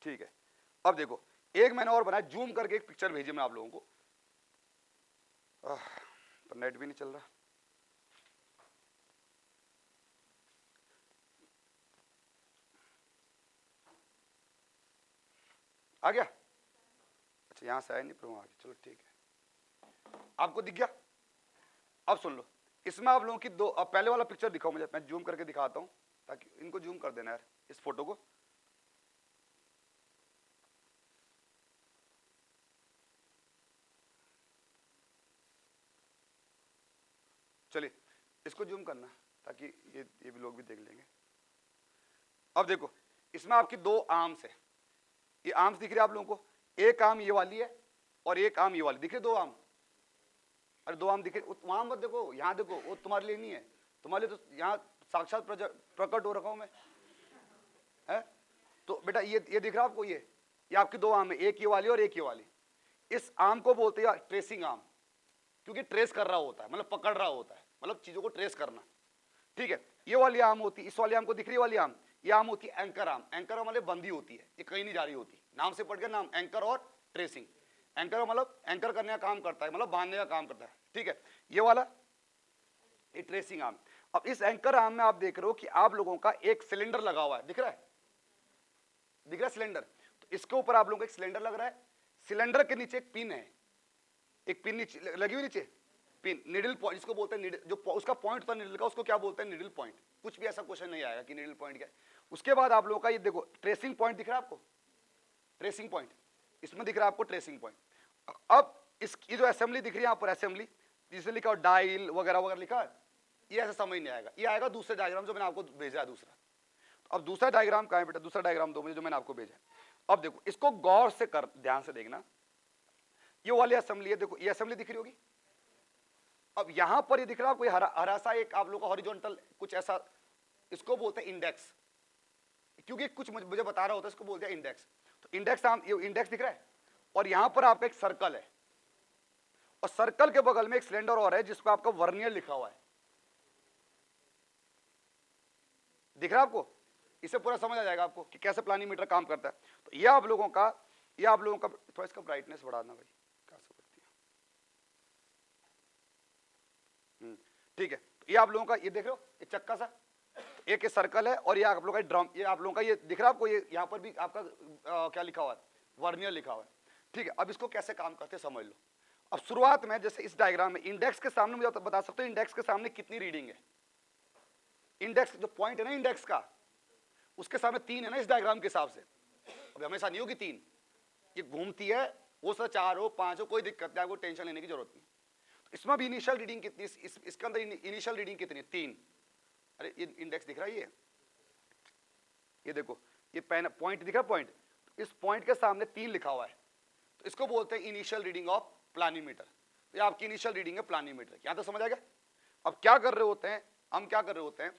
ठीक है, अब देखो एक मैंने और बनाया, जूम करके एक पिक्चर भेजी मैं आप लोगों को, पर नेट भी नहीं चल रहा। आ गया, अच्छा यहां से आया नहीं पर वहां आ गया, चलो ठीक है, आपको दिख गया। अब सुन लो, इसमें आप लोगों की दो, अब पहले वाला पिक्चर दिखाओ मुझे, मैं जूम करके दिखाता हूं, ताकि इनको जूम कर देना यार इस फोटो को। चलिए इसको जूम करना ताकि ये भी लोग भी देख लेंगे। अब देखो इसमें आपकी दो आर्म्स है, ये आर्म्स दिख रही है आप लोगों को, एक आर्म ये वाली है और एक आर्म ये वाली, दिख रही दो आर्म। अरे दो आर्म दिख रही, वहां मत देखो, यहाँ देखो, वो तुम्हारे लिए नहीं है, तुम्हारे लिए तो यहाँ साक्षात प्रकट हो रखा हूं मैं, है। तो बेटा ये दिख रहा है आपको, ये आपकी दो आर्म है, एक ये वाली और एक ये वाली। इस आर्म को बोलते हैं ट्रेसिंग आर्म, क्योंकि ट्रेस कर रहा होता है, मतलब पकड़ रहा होता है, मतलब चीजों को ट्रेस करना। ठीक है, ये वाली आर्म होती है, इस वाली आर्म को दिख रही है वाली आर्म, ये आर्म होती है एंकर आर्म। एंकर आर्म मतलब बंदी होती है, ये कहीं नहीं जा रही होती, नाम से पढ़ गया नाम, एंकर और ट्रेसिंग। एंकर मतलब एंकर करने का काम करता है, मतलब बांधने का काम करता है। ठीक है, ये वाला ये ट्रेसिंग आर्म। अब इस एंकर आर्म में आप देख रहे हो कि आप लोगों का एक सिलेंडर लगा हुआ है, दिख रहा है, दिख रहा है सिलेंडर। तो इसके ऊपर आप लोगों को एक सिलेंडर लग रहा है, सिलेंडर के नीचे एक पिन है, एक पिन नीचे लगी हुई, नीचे पिन, निडल पॉइंट इसको बोलते हैं। निडल जो उसका पॉइंट था निडल का, उसको क्या बोलते हैं, निडल पॉइंट। कुछ भी ऐसा क्वेश्चन नहीं आएगा कि निडल पॉइंट क्या है। उसके बाद आप लोगों का ये देखो ट्रेसिंग पॉइंट दिख रहा है आपको, ट्रेसिंग पॉइंट इसमें दिख रहा है आपको, ट्रेसिंग पॉइंट। अब इसकी जो असेंबली दिख रही है यहाँ पर, असेंबली जिसे लिखा हो डायल वगैरह वगैरह लिखा है, ये ऐसा समझ नहीं आएगा, ये आएगा दूसरे डायग्राम जो मैंने आपको भेजा है दूसरा। तो अब दूसरा डायग्राम कहाँ है बेटा, दूसरा डायग्राम दो मुझे जो मैंने आपको भेजा है। अब देखो इसको गौर से कर, ध्यान से देखना, ये वाली असेंबली है, देखो ये असेंबली दिख रही होगी। अब यहां पर ये दिख रहा है कोई हरा सा एक आप लोगों का हॉरिजॉन्टल कुछ ऐसा, इसको बोलते हैं इंडेक्स, क्योंकि कुछ मुझे बता रहा होता है, इसको बोलते हैं इंडेक्स। तो इंडेक्स, ये इंडेक्स दिख रहा है, और यहां पर आपका एक सर्कल है, और सर्कल के बगल में एक सिलेंडर और है जिस पर आपका वर्नियर लिखा हुआ है, दिख रहा है आपको। इससे पूरा समझ आ जाएगा आपको कि कैसे प्लानीमीटर काम करता है। तो ये आप लोगों का थोड़ा इसका ब्राइटनेस बढ़ाना भाई, कैसे बढ़ती है। ठीक है, ये आप लोगों का ये देख रहे हो, ये चक्का सा, एक सर्कल है, और ये आप लोगों का ड्रम, ये आप लोगों का ये दिख रहा है आपको, ये यहाँ पर भी आपका क्या लिखा हुआ है, वर्नियर लिखा हुआ है। ठीक है, अब इसको कैसे काम करते हैं समझ लो। अब शुरुआत में जैसे इस डायग्राम में इंडेक्स के सामने मुझे बता सकते हो इंडेक्स के सामने कितनी रीडिंग है। इंडेक्स जो पॉइंट है ना इंडेक्स का, उसके सामने 3 है ना इस डायग्राम के हिसाब से। अब हमेशा नहीं होगी 3, ये घूमती है, वो सर 4 हो 5 हो, कोई दिक्कत नहीं, आपको टेंशन लेने की जरूरत नहीं। तो इसमें भी इनिशियल रीडिंग कितनी, इसके अंदर इनिशियल रीडिंग कितनी, 3। अरे ये इंडेक्स दिख रहा है, ये देखो ये पेन पॉइंट दिख रहा है, पॉइंट, इस पॉइंट के सामने 3 लिखा हुआ है, तो इसको बोलते हैं इनिशियल रीडिंग ऑफ प्लानीमीटर। ये आपकी इनिशियल रीडिंग है प्लानीमीटर। यहां तक समझ आ गया? अब क्या कर रहे होते हैं हम, क्या कर रहे होते हैं,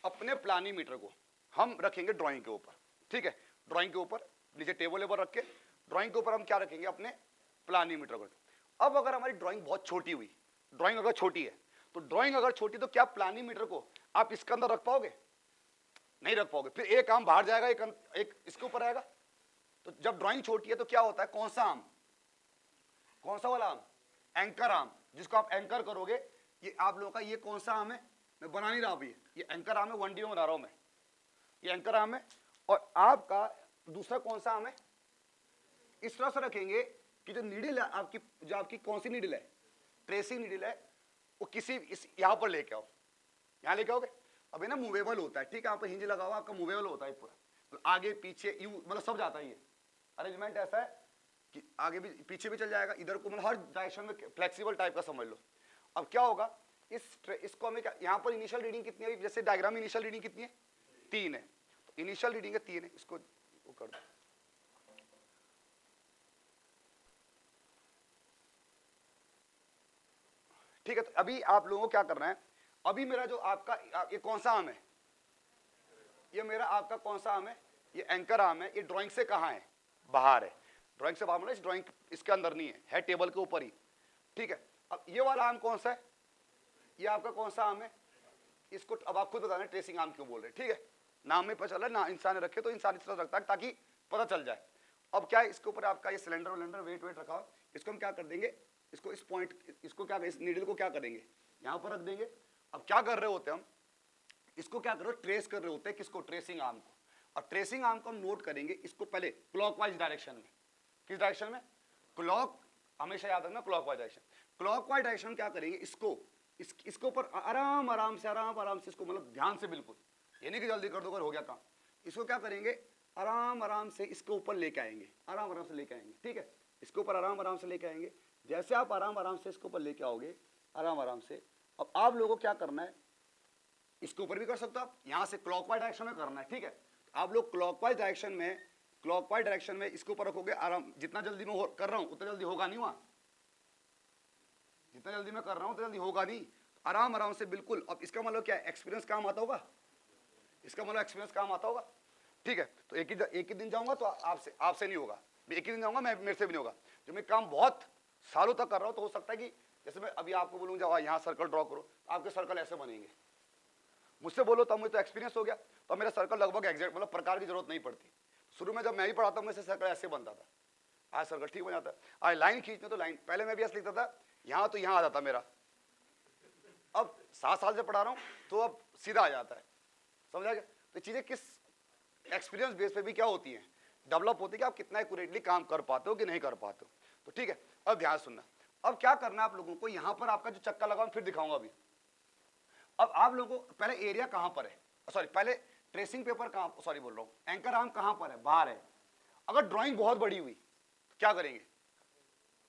अपने प्लानीमीटर को हम रखेंगे ड्राइंग के ऊपर, ठीक है, ड्राइंग के ऊपर नीचे टेबल लेबर रख के ड्राइंग के ऊपर हम क्या रखेंगे, अपने प्लानीमीटर को। अब अगर हमारी ड्राइंग बहुत छोटी हुई, ड्राइंग अगर छोटी है तो ड्राइंग अगर छोटी तो क्या प्लानीमीटर को आप इसके अंदर रख पाओगे? नहीं रख पाओगे। फिर एक आम बाहर जाएगा, एक इसके ऊपर आएगा। तो जब ड्राइंग छोटी है तो क्या होता है, कौन सा आम, कौन सा वाला आम, एंकर आम, जिसको आप एंकर करोगे। ये आप लोगों का ये कौन सा आम है, मैं बना नहीं रहा अभी, ये एंकर आम है, 1D में बना रहा हूं मैं, ये एंकर आम है। और आपका दूसरा कौन सा आम है, इस तरह से रखेंगे कि जो नीडल है आपकी, जो आपकी कौन सी नीडल है, ट्रेसिंग नीडल है, वो किसी इस यहां पर लेके आओ, यहां लेके आओगे। अब ना मूवेबल होता है, ठीक है, आप हिंज लगा हुआ आपका मूवेबल होता है पूरा, तो आगे पीछे यू मतलब सब जाता है। ये अरेंजमेंट ऐसा है कि आगे भी पीछे भी चल जाएगा, इधर को मतलब हर डायरेक्शन में फ्लेक्सिबल टाइप का समझ लो। अब क्या होगा, इसको हमें क्या, यहाँ पर इनिशियल रीडिंग कितनी है, जैसे डायग्राम इनिशियल रीडिंग कितनी है, 3 है, तो इनिशियल रीडिंग है 3 है, इसको वो कर दो। ठीक है, तो अभी आप लोगों को क्या करना है, अभी मेरा जो आपका ये कौन सा आम है, ये मेरा आपका कौन सा आम है, ये एंकर आम है। ये ड्राइंग से कहाँ है, बाहर है, ड्राइंग से बाहर मतलब इस ड्राइंग इसके अंदर नहीं है टेबल के ऊपर ही, ठीक है। अब ये वाला आम कौन सा है, ये आपका कौन सा आम है, इसको अब आप खुद बताना ट्रेसिंग आम क्यों बोल रहे हैं, ठीक है, नाम में पता चला ना, इंसान ने रखे तो इंसान इस तरह रखता है ताकि पता चल जाए। अब क्या है, इसके ऊपर आपका ये सिलेंडर विलेंडर वेट रखा हो, इसको हम क्या कर देंगे, इसको इस पॉइंट, इसको क्या, इस नीडल को क्या करेंगे, यहां पर रख देंगे। अब क्या कर रहे होते हैं हम, इसको क्या कर रहे हो, ट्रेस कर रहे होते हैं, किसको, ट्रेसिंग आर्म को। और ट्रेसिंग आर्म को हम नोट करेंगे, इसको पहले क्लॉकवाइज डायरेक्शन में, किस डायरेक्शन में, क्लॉक, हमेशा याद रखना क्लॉकवाइज डायरेक्शन। क्लॉकवाइज डायरेक्शन क्या करेंगे, इसको इसके ऊपर आराम आराम से इसको मतलब ध्यान से, बिल्कुल ये नहीं कि जल्दी कर दो अगर हो गया काम, इसको क्या करेंगे, आराम आराम से इसके ऊपर लेके आएंगे, आराम आराम से लेके आएंगे, ठीक है, इसके ऊपर आराम आराम से लेके आएंगे। जैसे आप आराम आराम से इसके ऊपर लेके आओगे, आराम आराम से, अब आप लोगों को क्या करना है, इसके ऊपर भी कर सकते हो आप, यहां से क्लॉकवाइज डायरेक्शन में करना है, ठीक है। आप लोग क्लॉकवाइज डायरेक्शन में इसके ऊपर रखोगे आराम, जितना जल्दी मैं कर रहा हूं उतना जल्दी होगा नहीं, वहां जितना जल्दी मैं कर रहा हूं उतना जल्दी होगा नहीं, आराम आराम से बिल्कुल। अब इसका मतलब क्या है, एक्सपीरियंस काम आता होगा, इसका मतलब एक्सपीरियंस काम आता होगा, ठीक है। तो एक ही दिन जाऊंगा तो आपसे नहीं होगा, एक ही दिन जाऊंगा मैं, मेरे से भी नहीं होगा। जो मैं काम बहुत सालों तक कर रहा हूं तो हो सकता है कि जैसे मैं अभी आपको बोलूँ जाओ यहाँ सर्कल ड्रॉ करो, आपके सर्कल ऐसे बनेंगे, मुझसे बोलो तब मुझे तो एक्सपीरियंस हो गया, तो मेरा सर्कल लगभग एग्जैक्ट मतलब प्रकार की जरूरत नहीं पड़ती। शुरू में जब मैं भी पढ़ाता हूँ मुझसे सर्कल ऐसे बनता था, आज सर्कल ठीक बन जाता है। आज लाइन खींचने तो लाइन, पहले मैं भी ऐसे लिखता था, यहाँ तो यहाँ आ जाता मेरा, अब 7 साल से पढ़ा रहा हूँ तो अब सीधा आ जाता है, समझ आ गया। तो चीज़ें किस एक्सपीरियंस बेस पे भी क्या होती हैं, डेवलप होती है कि आप कितना एक्यूरेटली काम कर पाते हो कि नहीं कर पाते हो। तो ठीक है, अब ध्यान सुनना, अब क्या करना है आप लोगों को, यहाँ पर आपका जो चक्का लगा फिर दिखाऊंगा अभी। अब आप लोगों को पहले एरिया कहाँ पर है, सॉरी पहले ट्रेसिंग पेपर कहाँ, सॉरी बोल रहा हूँ, एंकर आर्म कहाँ पर है, बाहर है। अगर ड्राइंग बहुत बड़ी हुई तो क्या करेंगे,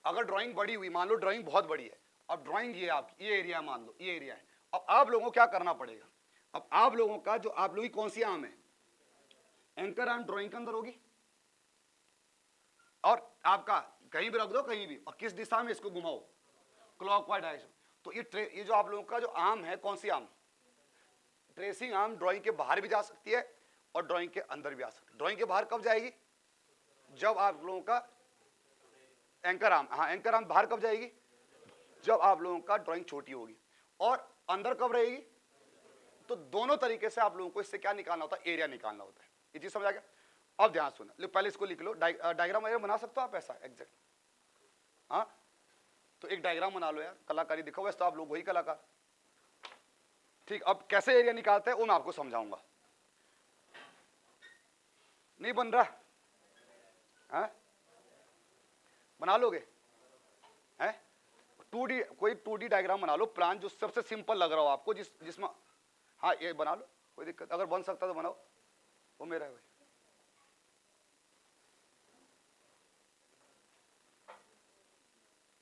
अगर ड्राइंग बड़ी हुई, मान लो ड्राइंग बहुत बड़ी है, अब ड्राइंग ये आपकी ये एरिया मान लो, ये एरिया है। अब आप लोगों को क्या करना पड़ेगा, अब आप लोगों का जो आप लोगों की कौन सी आर्म है, एंकर आर्म ड्राइंग के अंदर होगी, और आपका कहीं भी रख दो कहीं भी, और किस दिशा में इसको घुमाओ, क्लॉकवाइज डायरेक्शन। तो ये जो आप लोगों का जो आर्म है, कौन सी आर्म, ट्रेसिंग आर्म, ड्राइंग के बाहर भी जा सकती है और ड्राइंग के अंदर भी आ सकती है। ड्राइंग के बाहर कब जाएगी, जब आप लोगों का एंकर आर्म, हाँ एंकर आर्म बाहर कब जाएगी, जब आप लोगों का ड्राइंग छोटी होगी। और अंदर कब रहेगी, तो दोनों तरीके से आप लोगों को इससे क्या निकालना होता है, एरिया निकालना होता है। ये चीज समझ आ गया। अब ध्यान सुना, पहले इसको लिख लो, डायग्राम बना सकते हो आप ऐसा एग्जैक्ट, हाँ तो एक डायग्राम बना लो यार, कलाकारी दिखाओ, वैसे तो आप लोग वही कलाकार। ठीक, अब कैसे एरिया निकालते हैं वो मैं आपको समझाऊंगा। नहीं बन रहा है, बना लोगे हैं, 2D कोई 2D डायग्राम बना लो, प्लान जो सबसे सिंपल लग रहा हो आपको, जिसमें हाँ ये बना लो, कोई दिक्कत, अगर बन सकता तो बनाओ, वो मेरा है भाई।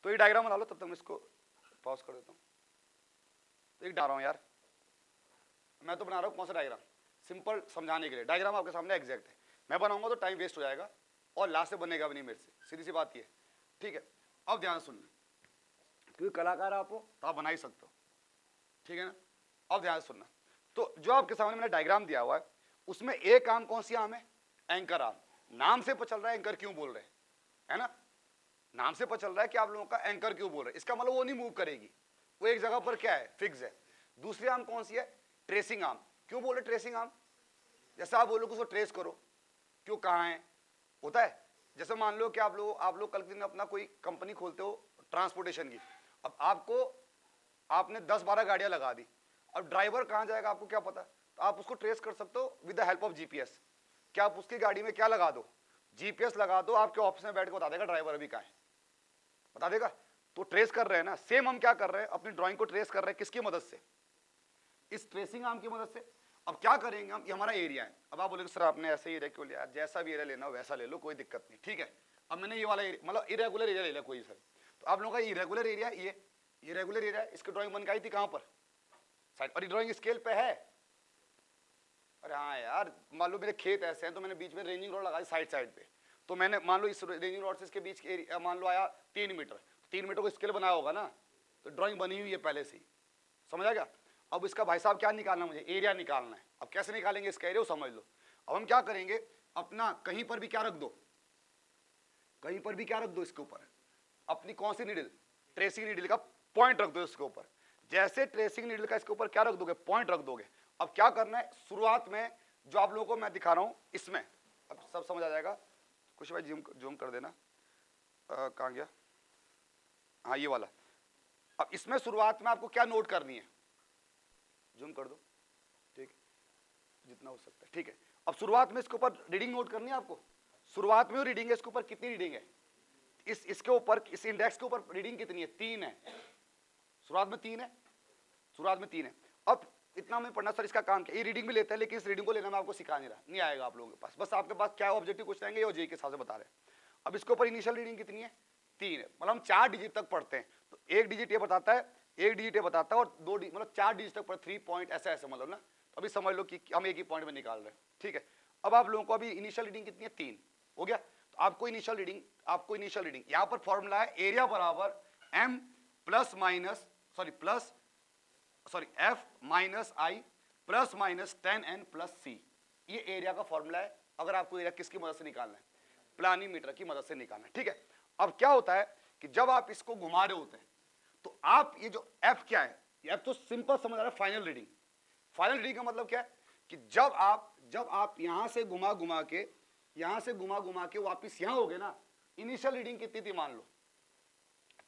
तो ये डायग्राम बना लो, तब तक मैं इसको पॉज कर देता हूँ। एक बना रहा हूँ यार, मैं तो बना रहा हूँ कौन सा डायग्राम, सिंपल समझाने के लिए। डायग्राम आपके सामने एग्जैक्ट है, मैं बनाऊंगा तो टाइम वेस्ट हो जाएगा और लास्ट से बनेगा भी नहीं मेरे से, सीधी सी बात ये, ठीक है। अब ध्यान सुनना, क्योंकि कलाकार आप हो तो आप बना ही सकते हो, ठीक है ना। अब ध्यान से सुनना, तो जो आपके सामने मैंने डायग्राम दिया हुआ है उसमें एक आर्म कौन सी आर्म है, एंकर आर्म। नाम से पता चल रहा है एंकर क्यों बोल रहे हैं, है ना, नाम से पता चल रहा है कि आप लोगों का एंकर क्यों बोल रहे हैं, इसका मतलब वो नहीं मूव करेगी, वो एक जगह पर क्या है, फिक्स है। दूसरी आर्म कौन सी है, ट्रेसिंग आर्म। क्यों बोल रहे ट्रेसिंग आर्म, जैसे आप बोलो कि उसको ट्रेस करो, क्यों, कहाँ है, होता है। जैसे मान लो कि आप लोग कल के दिन अपना कोई कंपनी खोलते हो ट्रांसपोर्टेशन की, अब आपने 10-12 गाड़ियां लगा दी, अब ड्राइवर कहाँ जाएगा आपको क्या पता, तो आप उसको ट्रेस कर सकते हो with the help of GPS. क्या आप उसकी गाड़ी में क्या लगा दो, जीपीएस लगा दो, आपके ऑफिस में बैठ के बता देगा ड्राइवर अभी कहाँ है, बता देगा। तो ट्रेस कर रहे हैं ना, सेम हम क्या कर रहे हैं, अपनी ड्राइंग को ट्रेस कर रहे हैं, किसकी मदद से, इस ट्रेसिंग आर्म की मदद से। अब क्या करेंगे हम, ये हमारा एरिया है, अब आप बोलेंगे सर आपने ऐसे एरिया क्यों लिया, जैसा भी एरिया लेना हो वैसा ले लो, कोई दिक्कत नहीं, ठीक है। अब मैंने ये वाला मतलब इरेगुलर एरिया ले लिया कोई सर, तो आप लोगों का इरेगुलर एरिया, ये रेगुलर एरिया, इसकी ड्राइंग बन के आई थी कहां पर, साइड, और ये ड्राइंग स्केल पे है। अरे हाँ यार, मान लो मेरे खेत ऐसे हैं तो मैंने बीच में रेंजिंग रॉड लगाई साइड पे, तो मैंने मान लो इस रेंजिंग रॉड से इसके बीच एरिया मान लो आया 3 मीटर, 3 मीटर को स्केल बनाया होगा ना, तो ड्राइंग बनी हुई है पहले से ही, समझ आ गया। अब इसका भाई साहब क्या निकालना, मुझे एरिया निकालना है। अब कैसे निकालेंगे इसका एरिया, समझ लो। अब हम क्या करेंगे, अपना कहीं पर भी क्या रख दो, कहीं पर भी क्या रख दो, इसके ऊपर अपनी कौन सी नीडल, ट्रेसिंग नीडल का पॉइंट रख दो इसके ऊपर। जैसे ट्रेसिंग नीडल का इसके ऊपर क्या रख दोगे, पॉइंट रख दोगे। अब क्या करना है, शुरुआत में जो आप लोगों को मैं दिखा रहा हूं इसमें, अब सब समझ आ जाएगा। कुछ भाई जूम कर देना, कहां गया, हाँ ये वाला। अब इसमें शुरुआत में आपको क्या नोट करनी है, जूम कर दो, ठीक है, जितना हो सकता है, ठीक है। अब शुरुआत में इसके ऊपर रीडिंग नोट करनी है आपको, शुरुआत में रीडिंग है, इसके ऊपर कितनी रीडिंग है, इसके ऊपर, इस इंडेक्स के ऊपर रीडिंग कितनी है, 3 है, शुरुआत में 3 है, शुरुआत में 3 है। अब इतना में पढ़ना सर इसका काम क्या, ये रीडिंग भी लेता है लेकिन इस रीडिंग को लेना मैं आपको सिखा नहीं रहा, नहीं आएगा आप लोगों के पास, बस आपके पास क्या ऑब्जेक्टिव कुछ रहेंगे और जे के हिसाब से बता रहे हैं। अब इसके ऊपर इनिशियल रीडिंग कितनी है, 3 है, मतलब हम 4 डिजिट तक पढ़ते हैं, तो 1 डिजिट ये बताता है, 1 डिजिट ये बताता है, और 2 मतलब 4 डिजिट तक 3 पॉइंट ऐसे मतलब ना। तो अभी समझ लो कि हम एक ही पॉइंट में निकाल रहे हैं, ठीक है। अब आप लोगों को अभी इनिशियल रीडिंग कितनी है, 3 हो गया। तो आपको इनिशियल रीडिंग यहां पर फॉर्मूला है एरिया बराबर M plus minus F minus I plus minus 10n plus C, ये एरिया का फॉर्मूला है। अगर आपको एरिया किसकी मदद से निकालना है, प्लानीमीटर की मदद से निकालना है, ठीक है। अब क्या होता है कि जब आप इसको घुमा रहे होते हैं तो आप ये जो एफ क्या है, एफ तो सिंपल समझ आ रहा है, फाइनल रीडिंग। फाइनल रीडिंग का मतलब क्या है कि जब आप यहां से घुमा घुमा के वापिस यहां हो गए ना, इनिशियल रीडिंग कितनी थी मान लो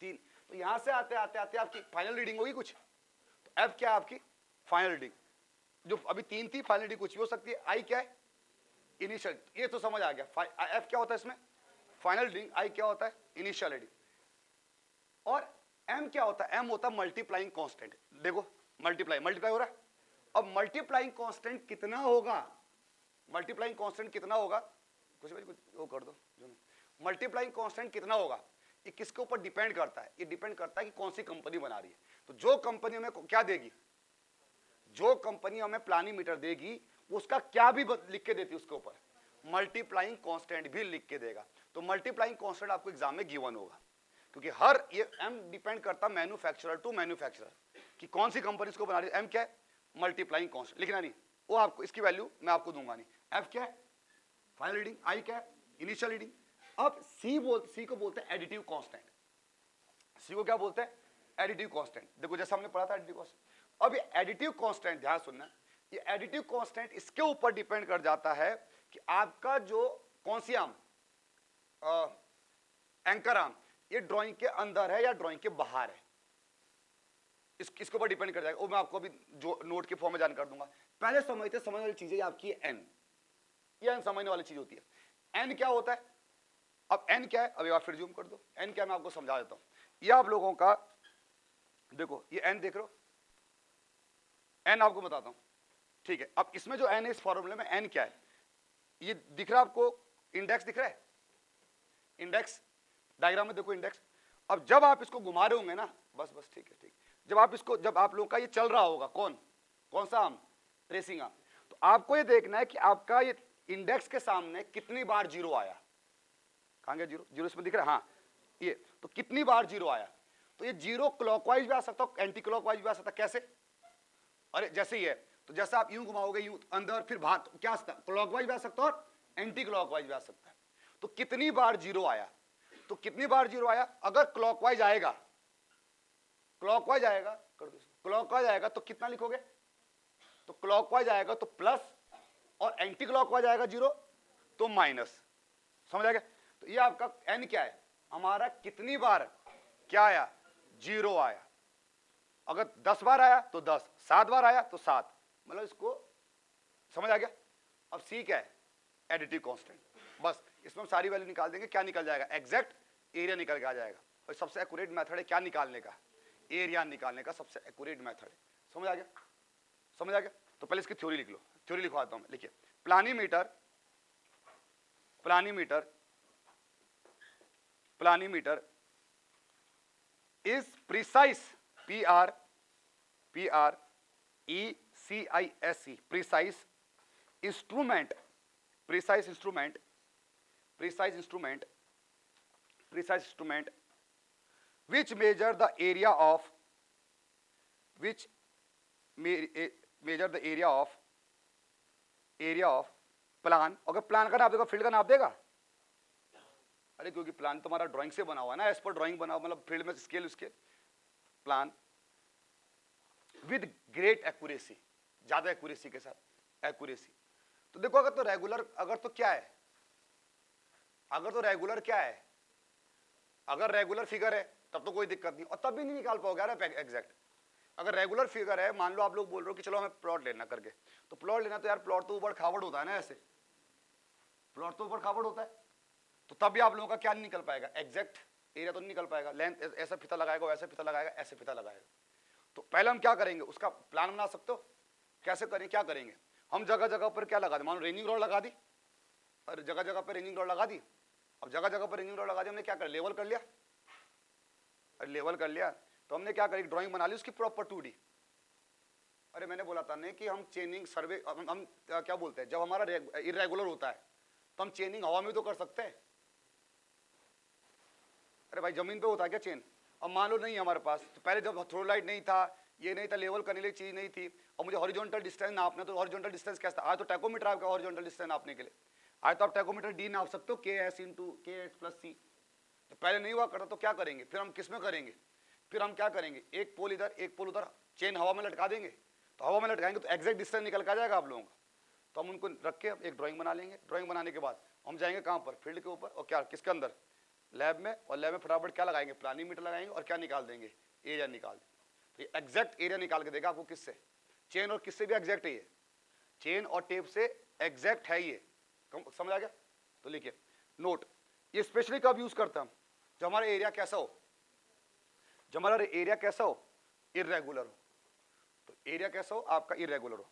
3, तो यहां से आते आते आपकी फाइनल रीडिंग होगी कुछ, तो एफ क्या है आपकी फाइनल रीडिंग, जो अभी 3 थी फाइनल रीडिंग कुछ भी हो सकती है। आई क्या है, इनिशियल, ये तो समझ आ गया। एफ क्या होता है इसमें, फाइनल रीडिंग, आई क्या होता है, इनिशियल रीडिंग, और एम क्या होता है, एम होता है मल्टीप्लाइंग कांस्टेंट। देखो मल्टीप्लाई हो रहा है, अब मल्टीप्लाइंग कांस्टेंट कितना होगा, मल्टीप्लाइंग कांस्टेंट कितना होगा, कुछ वो कर दो, मल्टीप्लाइंग कांस्टेंट कितना होगा, ये किसके ऊपर डिपेंड करता है, ये डिपेंड करता है कि कौन सी कंपनी बना रही है। तो जो कंपनी हमें क्या देगी, जो कंपनी हमें प्लानीमीटर देगी उसका क्या भी लिख के देती है, उसके ऊपर मल्टीप्लाइंग कांस्टेंट भी लिख के देगा। तो मल्टीप्लाइंग कांस्टेंट आपको एग्जाम में गिवन होगा, क्योंकि हर ये एम डिपेंड करता है मैन्युफैक्चरर टू मैन्युफैक्चरर कि कौन सी कंपनी इसको बना रही है। एम क्या है, मल्टीप्लाइंग कांस्टेंट, लिखना नहीं, वो आपको इसकी वैल्यू मैं आपको दूंगा नहीं। एफ क्या है, फाइनल रीडिंग, आई क्या है, इनिशियल रीडिंग। अब सी को बोलते हैं एडिटिव कांस्टेंट, सी को क्या बोलते हैं, एडिटिव कांस्टेंट। देखो जैसा हमने पढ़ा था एडिटिव कांस्टेंट, अब ये एडिटिव कांस्टेंट ध्यान सुनना, ये एडिटिव कांस्टेंट इसके ऊपर डिपेंड कर जाता है कि आपका जो कौन सी आर्म, एंकर आर्म, ये ड्राइंग के अंदर है या ड्राइंग के बाहर है, इसके ऊपर डिपेंड कर जाएगा। वो मैं आपको अभी जो नोट के फॉर्म में जानकारी दूंगा। पहले समझने वाली चीजें आपकी एन, ये एन समझने वाली चीज होती है। एन क्या होता है, अब एन क्या है, अब एक बार फिर जूम कर दो, एन क्या मैं आपको समझा देता हूं। ये आप लोगों का देखो, ये एन देख रहे हो, एन आपको बताता हूं, ठीक है। अब इसमें जो एन है इस फॉर्मूले में एन क्या है, ये दिख रहा है आपको, इंडेक्स दिख रहा है, इंडेक्स डायग्राम में देखो इंडेक्स। अब जब आप इसको घुमा रहे होंगे ना, बस ठीक है, जब आप लोगों का ये चल रहा होगा, कौन सा आर्म, ट्रेसिंग आर्म, तो आपको ये देखना है कि आपका ये इंडेक्स के सामने कितनी बार जीरो आया। कहां गया जीरो, इसमें दिख रहा है, हाँ ये, तो कितनी बार जीरो आया। तो ये जीरो क्लॉकवाइज भी आ सकता है, एंटी क्लॉकवाइज भी आ सकता है। कैसे? अरे जैसे ही है, तो जैसा आप यूं घुमाओगे यूं अंदर फिर बाहर, तो क्या आ सकता है? क्लॉकवाइज भी आ सकता है और एंटी क्लॉकवाइज भी आ सकता है। तो कितनी बार जीरो आया? तो कितनी बार जीरो आया? अगर क्लॉकवाइज आएगा, क्लॉकवाइज आएगा, कर दो, क्लॉकवाइज आएगा तो कितना लिखोगे? तो क्लॉकवाइज आएगा तो प्लस, और एंटी क्लॉकवाइज आएगा जीरो तो माइनस। समझ आ गया? तो ये आपका एन क्या है? हमारा कितनी बार क्या आया? जीरो आया। अगर 10 बार आया तो 10, 7 बार आया तो 7, मतलब इसको समझ आ गया? अब सी क्या है? Additive constant. बस इसमें हम सारी वैल्यू निकाल देंगे, क्या निकल जाएगा? एग्जैक्ट एरिया निकल के आ जाएगा। और सबसे एक्यूरेट मेथड है क्या निकालने का? एरिया निकालने का सबसे एक्यूरेट मेथड है। समझ आ गया? समझ आ गया? तो पहले इसकी थ्योरी लिख लो, थ्योरी लिखवाता हूं मैं। लिखिए, planimeter, planimeter, planimeter is precise, P-R-E-C-I-S-E, precise instrument, precise instrument, precise instrument, precise instrument which measure the area of, which measure the area of plan. अगर प्लान का नाप देगा, फील्ड का नाप देगा? अरे क्योंकि प्लान तो हमारा ड्राइंग से बना हुआ है ना, एज पर ड्राइंग बना हुआ, मतलब फील्ड में स्केल, उसके प्लान विद ग्रेट एक्यूरेसी, ज्यादा एक्यूरेसी के साथ, एक्यूरेसी। तो देखो अगर तो रेगुलर, अगर तो क्या है, अगर तो रेगुलर क्या है, अगर रेगुलर फिगर है तब तो कोई दिक्कत नहीं, और तब भी नहीं निकाल पाओगे यार एग्जैक्ट। अगर रेगुलर फिगर है, मान लो आप लोग बोल रहे हो कि चलो हमें प्लॉट लेना करके, तो प्लॉट लेना तो यार प्लॉट तो ऊबड़ खाबड़ होता है ना, ऐसे प्लॉट तो ऊबड़ खाबड़ होता है, तो तब भी आप लोगों का क्या नहीं निकल पाएगा? एग्जैक्ट एरिया तो नहीं निकल पाएगा। लेंथ ऐसा फीता लगाएगा, वैसे फीता लगाएगा, ऐसे फीता लगाएगा। तो पहले हम क्या करेंगे? उसका प्लान बना सकते हो? कैसे करें? क्या करेंगे हम? जगह जगह पर क्या लगा दें? मान लो रेंजिंग रॉड लगा दी, और जगह जगह पर रेंजिंग रॉड लगा दी। अब जगह जगह पर रेंजिंग रॉड लगा दी, हमने क्या कर, लेवल कर लिया। अरे लेवल कर लिया तो हमने क्या करी? ड्राइंग बना ली उसकी प्रॉपर 2D। अरे मैंने बोला था नहीं कि हम चेनिंग सर्वे, हम क्या बोलते हैं, जब हमारा इरेगुलर होता है तो हम चेनिंग हवा में तो कर सकते हैं। अरे भाई जमीन पे होता है क्या चेन? अब मान लो नहीं हमारे पास, तो पहले जब थ्रोलाइट नहीं था, ये नहीं था, लेवल करने के लिए चीज नहीं थी, और मुझे हॉरिजॉन्टल डिस्टेंस नापना, तो हॉरिजॉन्टल डिस्टेंस कैसा था? आज तो टैकोमीटर आपका हॉरिजॉन्टल डिस्टेंस नापने के लिए, आज तो आप टैकोमीटर डी नाप सकते हो, KS into KX plus C। तो पहले नहीं हुआ करता, तो क्या करेंगे फिर हम? किस में करेंगे फिर हम? क्या करेंगे? एक पोल इधर, एक पोल उधर, चेन हवा में लटका देंगे। तो हवा में लटकाएंगे तो एग्जैक्ट डिस्टेंस निकल के आ जाएगा आप लोगों का। तो हम उनको रख के एक ड्राइंग बना लेंगे। ड्राइंग बनाने के बाद हम जाएंगे कहाँ पर? फील्ड के ऊपर, और क्या किसके अंदर? लैब में। और लैब में फटाफट क्या लगाएंगे? प्लानीमीटर लगाएंगे, और क्या निकाल देंगे? एरिया निकाल देंगे। तो ये एग्जैक्ट एरिया निकाल के देगा आपको। किससे? चेन और किससे भी एग्जैक्ट है ये, चेन और टेप से एग्जैक्ट है ये। समझ आ गया? तो लिखिए नोट, ये स्पेशली कब यूज करते हैं हम? जब हमारा एरिया कैसा हो, जब हमारा एरिया कैसा हो? इरेगुलर हो। तो एरिया कैसा हो आपका? इरेगुलर हो।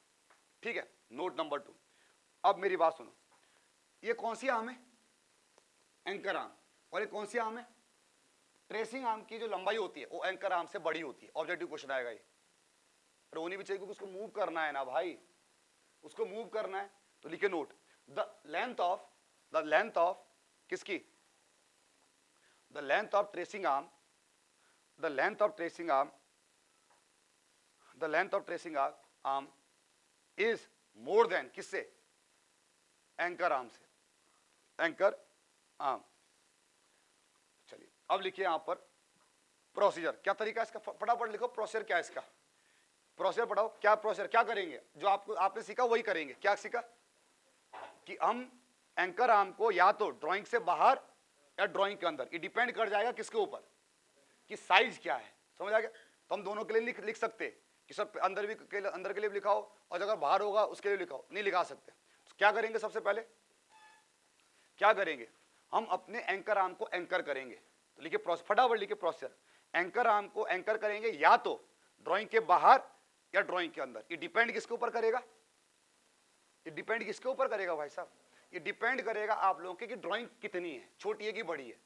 ठीक है, नोट नंबर 2। अब मेरी बात सुनो, ये कौन सी आर्म है? Anchor arm. और ये कौन सी आर्म है? ट्रेसिंग आर्म की जो लंबाई होती है वो एंकर आर्म से बड़ी होती है। ऑब्जेक्टिव क्वेश्चन आएगा ये, और होनी भी चाहिए क्योंकि उसको मूव करना है ना भाई, उसको मूव करना है। तो लिखे नोट, द लेंथ ऑफ किसकी? The length of tracing arm, the length of tracing arm, the length of tracing arm is more than किससे? एंकर आर्म से, एंकर आर्म। चलिए अब लिखिए यहां पर प्रोसीजर, क्या तरीका है इसका? फटाफट लिखो प्रोसीजर क्या है इसका। प्रोसीजर पढ़ाओ, क्या प्रोसीजर, क्या करेंगे? जो आपको आपने सीखा वही करेंगे। क्या सीखा? कि हम एंकर आर्म को या तो ड्राइंग से बाहर या ड्राइंग के अंदर, ये डिपेंड कर जाएगा किसके ऊपर, कि साइज क्या है। समझ आ गया? तो हम दोनों के लिए लिख सकते हैं कि सर अंदर भी अंदर के लिए भी लिखाओ, और अगर बाहर होगा उसके लिए लिखाओ। नहीं लिखा सकते तो क्या करेंगे? सबसे पहले क्या करेंगे? हम अपने एंकर आर्म को एंकर करेंगे। तो लिखिए फटाफट लिखिए प्रोसीजर, एंकर आर्म को एंकर करेंगे या तो ड्राइंग के बाहर या ड्राइंग के अंदर। ये डिपेंड किसके ऊपर करेगा? ये डिपेंड किसके ऊपर करेगा भाई साहब? ये डिपेंड करेगा आप लोगों के कि ड्राइंग कितनी है, छोटी है कि बड़ी है।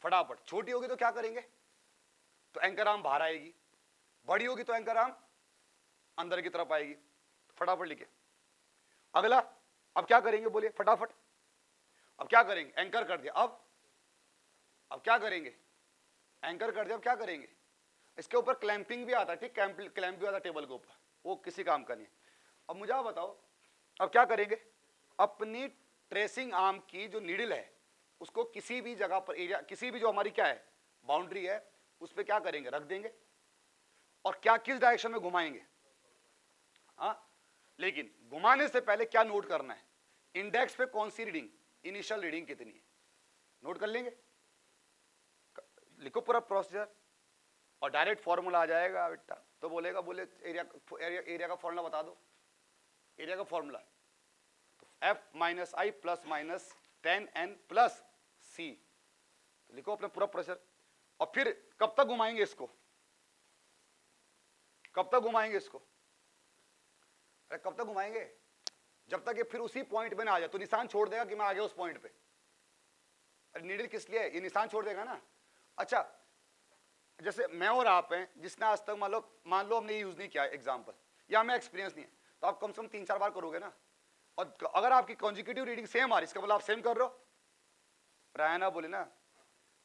फटाफट, छोटी होगी तो क्या करेंगे? तो एंकर आर्म बाहर आएगी, बड़ी होगी तो एंकर आर्म अंदर की तरफ आएगी। फटाफट लिखिए अगला। अब क्या करेंगे बोलिए फटाफट? अब क्या करेंगे? एंकर कर दिया। अब क्या करेंगे? एंकर कर दिया, अब क्या करेंगे, इसके ऊपर क्लैंपिंग भी आता है, ठीक, क्लैंप भी आता है टेबल के ऊपर, वो किसी काम का नहीं है। अब मुझे आप बताओ, अब क्या करेंगे, अपनी ट्रेसिंग आर्म की जो नीडल है उसको किसी भी जगह पर एरिया, किसी भी जो हमारी क्या है बाउंड्री है उस पर क्या करेंगे, रख देंगे, और क्या किस डायरेक्शन में घुमाएंगे। हाँ, लेकिन घुमाने से पहले क्या नोट करना है, इंडेक्स पे कौन सी रीडिंग, इनिशियल रीडिंग कितनी है, नोट कर लेंगे, लिखो पूरा प्रोसीजर, और डायरेक्ट फॉर्मूला आ जाएगा बेटा। तो बोलेगा, बोले एरिया का फॉर्मूला बता दो, एरिया का फॉर्मूला तो F minus I plus minus 10n plus सी, तो लिखो अपना पूरा प्रोसीजर। और फिर कब तक घुमाएंगे इसको, कब तक घुमाएंगे इसको, अरे कब तक घुमाएंगे, जब तक ये फिर उसी पॉइंट पे ना आ जाए, तो निशान छोड़ देगा कि मैं आ गया उस पॉइंट पे। अरे नीडल किस लिए, ये निशान छोड़ देगा ना। अच्छा, जैसे मैं और आप हैं जिसने आज तक मान लो हमने यूज नहीं किया एग्जाम्पल, या हमें एक्सपीरियंस नहीं है, तो आप कम से कम 3-4 बार करोगे ना। और अगर आपकी कॉन्जिक्यूटिव रीडिंग सेम आ रही, इसका मतलब आप सेम कर रहे हो। रायना बोले ना,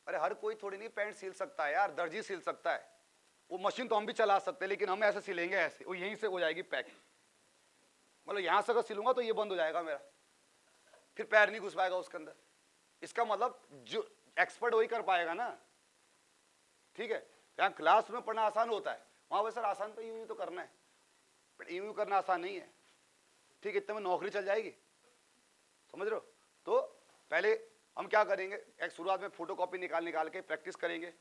अरे हर कोई थोड़ी नहीं पैंट सिल सकता है यार, दर्जी सिल सकता है, वो मशीन तो हम भी चला सकते हैं, लेकिन हम ऐसे सिलेंगे ऐसे, वो यहीं से हो जाएगी पैक, मतलब यहां से अगर सिलूंगा तो ये बंद हो जाएगा मेरा, फिर पैर नहीं घुस पाएगा उसके अंदर। इसका मतलब जो एक्सपर्ट वही कर पाएगा ना, ठीक है। यहाँ क्लास में पढ़ना आसान होता है, वहां पर सर आसान तो यूं तो करना है, बट यूं करना आसान नहीं है, ठीक है, इतने में नौकरी चल जाएगी, समझ रहे हो। तो पहले हम क्या करेंगे, एक शुरुआत में फोटोकॉपी निकाल के प्रैक्टिस करेंगे,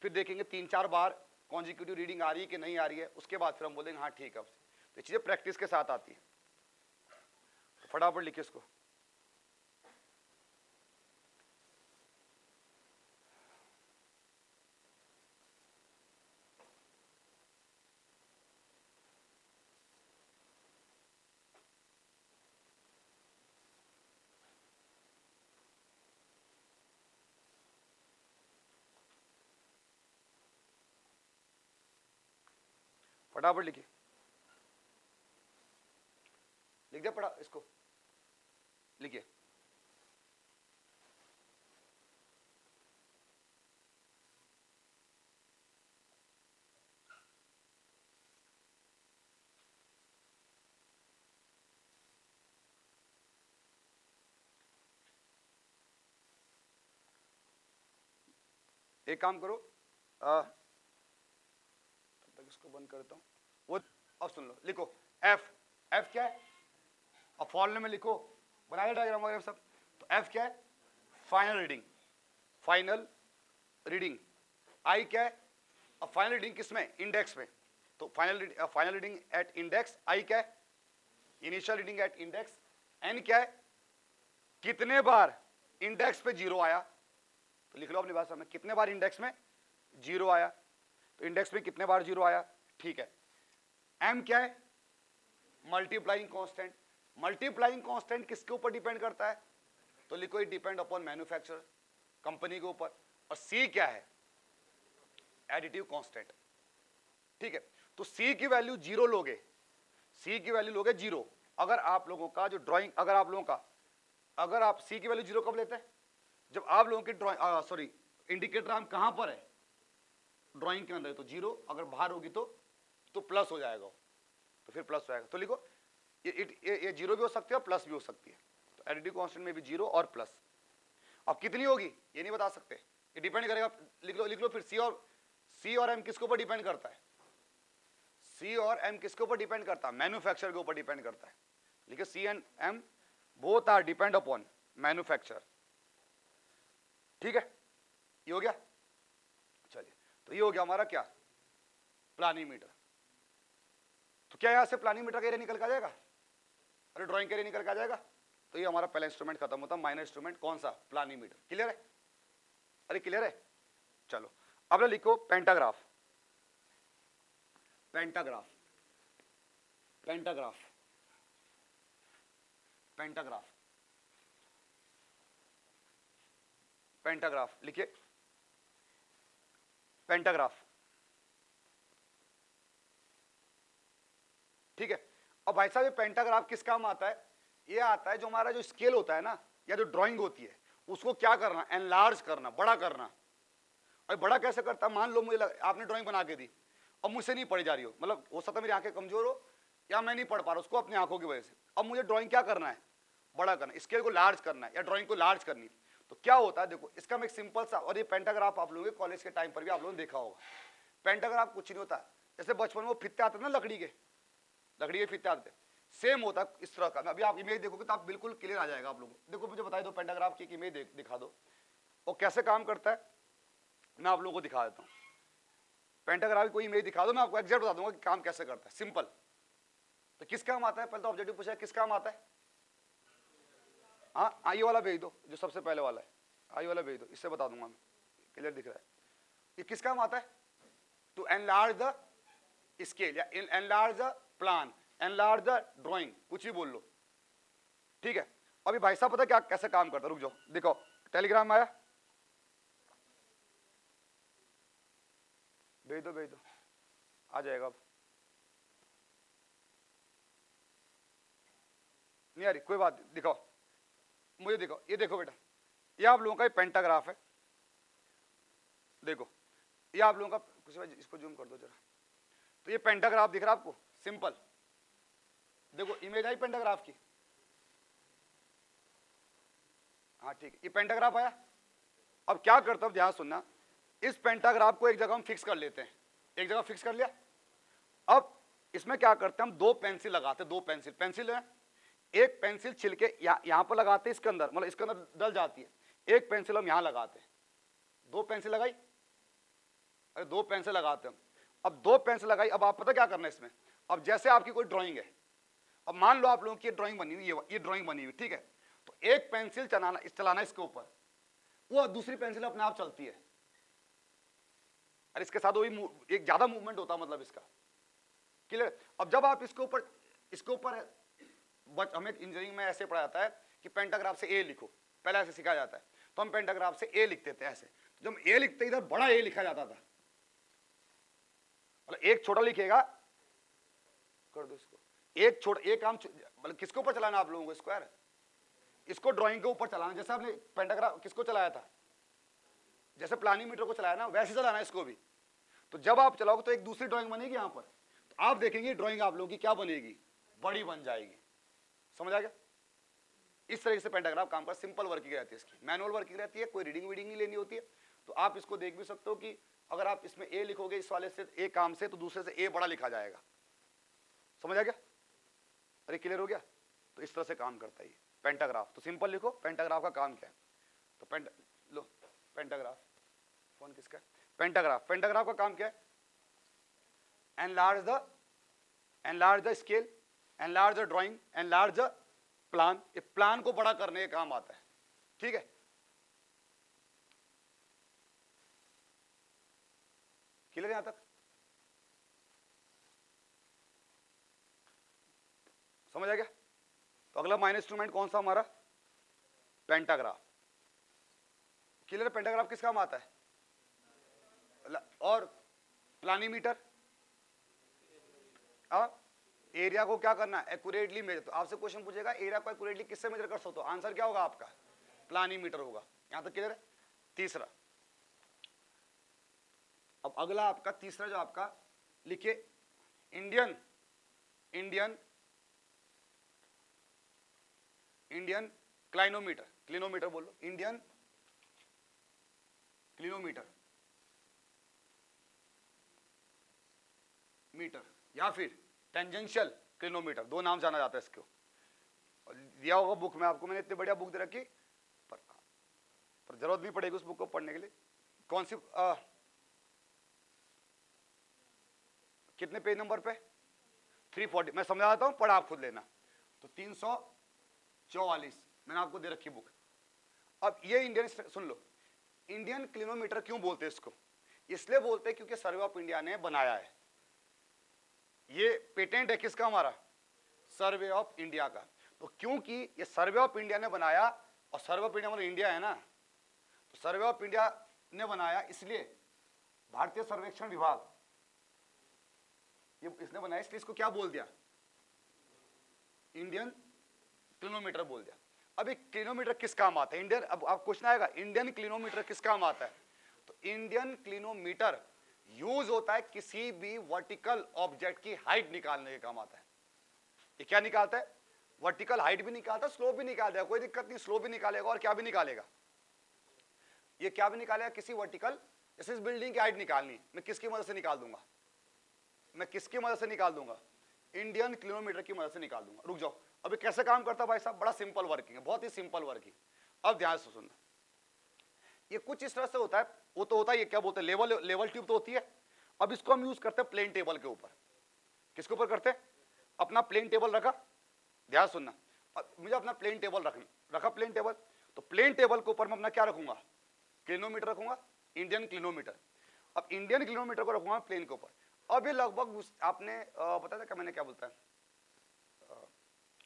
फिर देखेंगे 3-4 बार कॉन्जिक्यूटिव रीडिंग आ रही है कि नहीं आ रही है, उसके बाद फिर हम बोलेंगे हाँ ठीक है। तो ये चीजें प्रैक्टिस के साथ आती है। तो फटाफट लिखिए इसको, फटाफट लिखिए, लिख दिया, पढ़ा इसको, लिखिए। एक काम करो, तब तक इसको बंद करता हूं, वो अब सुन लो, लिखो एफ, एफ क्या है, अब फॉर्मूले में लिखो, बनाए डायग्राम वगैरह सब। तो एफ क्या है, final reading, final reading. I क्या है, अब फाइनल रीडिंग किसमें, इंडेक्स में, तो final reading at index. I क्या है, initial reading at index. N क्या है, कितने बार इंडेक्स पे 0 आया, तो लिख लो अपनी भाषा में, कितने बार इंडेक्स में 0 आया, तो इंडेक्स में कितने बार 0 आया, ठीक है। एम क्या है, मल्टीप्लाइंग कांस्टेंट। मल्टीप्लाइंग कांस्टेंट किसके ऊपर डिपेंड करता है, तो लिखो it depend upon manufacturer, company के ऊपर। और सी क्या है, एडिटिव कांस्टेंट, ठीक है। तो सी की वैल्यू 0 लोगे, सी की वैल्यू लोगे 0। अगर आप लोगों का जो ड्राइंग, अगर आप लोगों का, अगर आप सी की वैल्यू 0 कब लेते हैं, जब आप लोगों की ड्राइंग, सॉरी, इंडिकेटर आर्म कहां पर है, ड्राइंग के अंदर, तो 0, अगर बाहर होगी तो प्लस हो जाएगा, तो फिर प्लस हो जाएगा। तो लिखो ये 0 भी हो सकती है और प्लस भी हो सकती है, तो एडिटिव कांस्टेंट में भी 0 और प्लस। अब कितनी होगी ये नहीं बता सकते, ये डिपेंड करेगा, लिख लो फिर सी और एम किसके ऊपर डिपेंड करता है, सी और एम किसके ऊपर डिपेंड करता है, मैन्युफैक्चरर के ऊपर डिपेंड करता है। लिखिए C and M both are depend upon manufacturer, ठीक है। ये हो गया, चलिए, तो ये हो गया हमारा क्या, प्लानीमीटर। तो क्या यहां से प्लानीमीटर का एरिया निकल के आ जाएगा, अरे ड्राइंग का एरिया निकल के आ जाएगा। तो ये हमारा पहला इंस्ट्रूमेंट खत्म होता है, माइनर इंस्ट्रूमेंट कौन सा, प्लानीमीटर। क्लियर है, अरे क्लियर है। चलो अब लिखो pantograph, pantograph, pantograph, pantograph, pantograph, लिखिए पेंटाग्राफ, ठीक है। अब भाई साहब ये पेंटाग्राफ किस काम आता है, ये आता है जो हमारा जो स्केल होता है ना, या जो ड्राइंग होती है उसको क्या करना, एनलार्ज करना, बड़ा करना। अरे बड़ा कैसे करता, मान लो मुझे आपने ड्राइंग बना के दी और मुझसे नहीं पढ़ी जा रही हो, मतलब हो सकता है मेरी आंखें कमजोर हो या मैं नहीं पढ़ पा रहा उसको अपनी आंखों की वजह से, अब मुझे ड्राइंग क्या करना है, बड़ा करना है, स्केल को लार्ज करना है या ड्राइंग को लार्ज करनी है, तो क्या होता है देखो इसका मैं एक सिंपल सा, और ये पेंटाग्राफ आप लोगों के कॉलेज के टाइम पर भी आप लोगों ने देखा होगा। पेंटाग्राफ कुछ नहीं होता, जैसे बचपन में वो फित्ते आते थे ना लकड़ी के फित्ते आते थे, सेम होता है इस तरह का। अभी आप इमेज देखोगे तो आप बिल्कुल क्लियर आ जाएगा आप लोगों को। देखो मुझे बता दो पेंटाग्राफ की इमेज दिखा दो और कैसे काम करता है, मैं आप लोगों को दिखा देता हूँ। पेंटाग्राफ की कोई इमेज दिखा दो, मैं आपको एग्जैक्ट बता दूंगा कि काम कैसे करता है, सिंपल। तो किस काम आता है, पहले तो ऑब्जेक्टिव पूछा है किस काम आता है। हाँ ये वाला भेज दो जो सबसे पहले वाला है, आई वाला भेज दो, इससे बता दूंगा मैं, क्लियर दिख रहा है। ये किस काम आता है, टू एनलार्ज द स्केल या enlarge the plan, enlarge the drawing, कुछ भी बोल लो, ठीक है। अभी भाई साहब पता क्या कैसे काम करता है, रुक जाओ देखो टेलीग्राम आया, भेज दो आ जाएगा। अब नहीं आ रही कोई बात, दिखाओ मुझे, दिखाओ ये देखो बेटा, ये आप लोगों का पेंटाग्राफ है, देखो ये आप लोगों का, कुछ इसको जूम कर दो जरा, तो ये पेंटाग्राफ दिख रहा है आपको, सिंपल। देखो इमेज आई पेंटाग्राफ की, हाँ ठीक है, ये पेंटाग्राफ आया। अब क्या करता हूं ध्यान सुनना, इस पेंटाग्राफ को एक जगह हम फिक्स कर लेते हैं, एक जगह फिक्स कर लिया। अब इसमें क्या करते हैं हम, दो पेंसिल लगाते हैं, दो पेंसिल है, एक पेंसिल छिलके यहां पर लगाते हैं, इसके अंदर मतलब इसके अंदर डल जाती है, एक पेंसिल हम यहां लगाते हैं, दो पेंसिल लगाई, अरे दो पेंसिल लगाते हैं हम। अब दो पेंसिल लगाई, अब आप पता क्या करना है इसमें, अब जैसे आपकी कोई ड्राइंग है, अब मान लो आप लोगों की ड्राइंग बनी हुई, ये ड्राइंग बनी हुई, ठीक है, तो एक पेंसिल चलाना इसके ऊपर, वो दूसरी पेंसिल अपने आप चलती है, और इसके साथ वही एक ज्यादा मूवमेंट होता है, मतलब इसका क्लियर। अब जब आप इसके ऊपर हमें इंजीनियरिंग में ऐसे पढ़ा जाता है कि पेंटाग्राफ से ए लिखो, पहले ऐसे सिखाया जाता है, तो हम पेंटाग्राफ से ए लिखते थे ऐसे, जब हम ए लिखते इधर बड़ा ए लिखा जाता था, मतलब एक छोटा लिखेगा, कर दो इसको, एक छोटा, एक काम मतलब किसके ऊपर चलाना आप लोगों को, स्क्वायर, इसको ड्राइंग के ऊपर चलाना, जैसे आपने पेंटाग्राफ किसको चलाया था, जैसे प्लानिंग मीटर को चलाया ना, वैसे चलाना है इसको भी। तो जब आप चलाओगे तो एक दूसरी ड्राइंग बनेगी यहां पर, तो आप देखेंगे ड्राइंग आप लोगों की क्या बनेगी, बड़ी बन जाएगी, समझ आ गया। इस तरीके से पेंटाग्राफ काम पर, सिंपल वर्किंग रहती है इसकी, मैनुअल वर्किंग रहती है, कोई रीडिंग वीडिंग नहीं लेनी होती है। तो आप इसको देख भी सकते हो कि अगर आप इसमें ए लिखोगे इस वाले से ए काम से, तो दूसरे से ए बड़ा लिखा जाएगा, समझ आ गया, अरे क्लियर हो गया। तो इस तरह से काम करता है ये पेंटाग्राफ। तो सिंपल लिखो पेंटाग्राफ का काम क्या है, तो लो पेंटाग्राफ, फोन किसका है, पेंटाग्राफ का काम क्या है, enlarge the scale, enlarge the drawing, enlarge the plan, ये प्लान को बड़ा करने का काम आता है, ठीक है। क्लियर यहां तक, समझ आ गया। तो अगला माइनर इंस्ट्रूमेंट कौन सा हमारा, पेंटाग्राफ, क्लियर। पेंटाग्राफ किस काम आता है, और प्लानीमीटर, एरिया को क्या करना है, एक्यूरेटली मेजर। तो आपसे क्वेश्चन पूछेगा एरिया को एक्यूरेटली किससे मेजर कर सकते हो, आंसर क्या होगा आपका, प्लानीमीटर होगा। यहां तक क्लियर है। तीसरा, अब अगला आपका तीसरा जो आपका लिखिए, इंडियन क्लिनोमीटर बोलो, इंडियन क्लिनोमीटर मीटर, या फिर टेंजेंशियल क्लिनोमीटर, दो नाम जाना जाता है इसको। दिया होगा बुक में आपको, मैंने इतनी बढ़िया बुक दे रखी, पर जरूरत नहीं पड़ेगी उस बुक को पढ़ने के लिए। कौन सी कितने पेज नंबर पे, 340, मैं समझाता हूं, पढ़ा आप खुद लेना। तो 344 मैंने आपको दे रखी बुक। अब ये इंडियन, सुन लो, इंडियन क्लिनोमीटर क्यों बोलते हैं इसको, इसलिए बोलते हैं क्योंकि सर्वे ऑफ इंडिया ने बनाया है, ये पेटेंट है किसका, हमारा सर्वे ऑफ इंडिया का। तो क्योंकि ये सर्वे ऑफ इंडिया ने बनाया, और सर्वे ऑफ इंडिया मतलब इंडिया है ना, तो सर्वे ऑफ इंडिया ने बनाया, इसलिए भारतीय सर्वेक्षण विभाग ये इसने बनाया, इसलिए इसको क्या बोल दिया, इंडियन क्लिनोमीटर बोल दिया। अब एक क्लिनोमीटर किस काम आता है, इंडियन, अब आप क्वेश्चन आएगा इंडियन क्लिनोमीटर किस काम आता है, तो इंडियन क्लिनोमीटर यूज होता है किसी भी वर्टिकल ऑब्जेक्ट की हाइट निकालने के काम आता है। ये क्या निकालता है? वर्टिकल हाइट भी निकालता है, स्लोप भी निकालता है, कोई दिक्कत नहीं, स्लोप भी निकालेगा और क्या भी निकालेगा, ये क्या भी निकालेगा, किसी वर्टिकल, जैसे इस बिल्डिंग की हाइट निकालनी, मैं किसकी मदद से निकाल दूंगा, मैं किसकी मदद से निकाल दूंगा, इंडियन किलोमीटर की मदद से निकाल दूंगा। रुक जाओ, अभी कैसे काम करता है भाई साहब, बड़ा सिंपल वर्किंग है, बहुत ही सिंपल वर्किंग। अब ध्यान से सुनना, ये कुछ इस तरह से होता है, वो तो होता है, ये क्या बोलते हैं, लेवल ट्यूब तो होती है। अब इसको हम यूज करते हैं प्लेन टेबल के ऊपर। किसके ऊपर करते हैं? अपना प्लेन टेबल रखा, ध्यान सुनना, मुझे अपना प्लेन टेबल रखा प्लेन टेबल, तो प्लेन टेबल के ऊपर मैं अपना क्या रखूंगा, क्लिनोमीटर रखूंगा, इंडियन क्लिनोमीटर। अब इंडियन क्लिनोमीटर को रखूंगा प्लेन के ऊपर। अब ये लगभग आपने बताया था क्या, मैंने क्या बोलता है,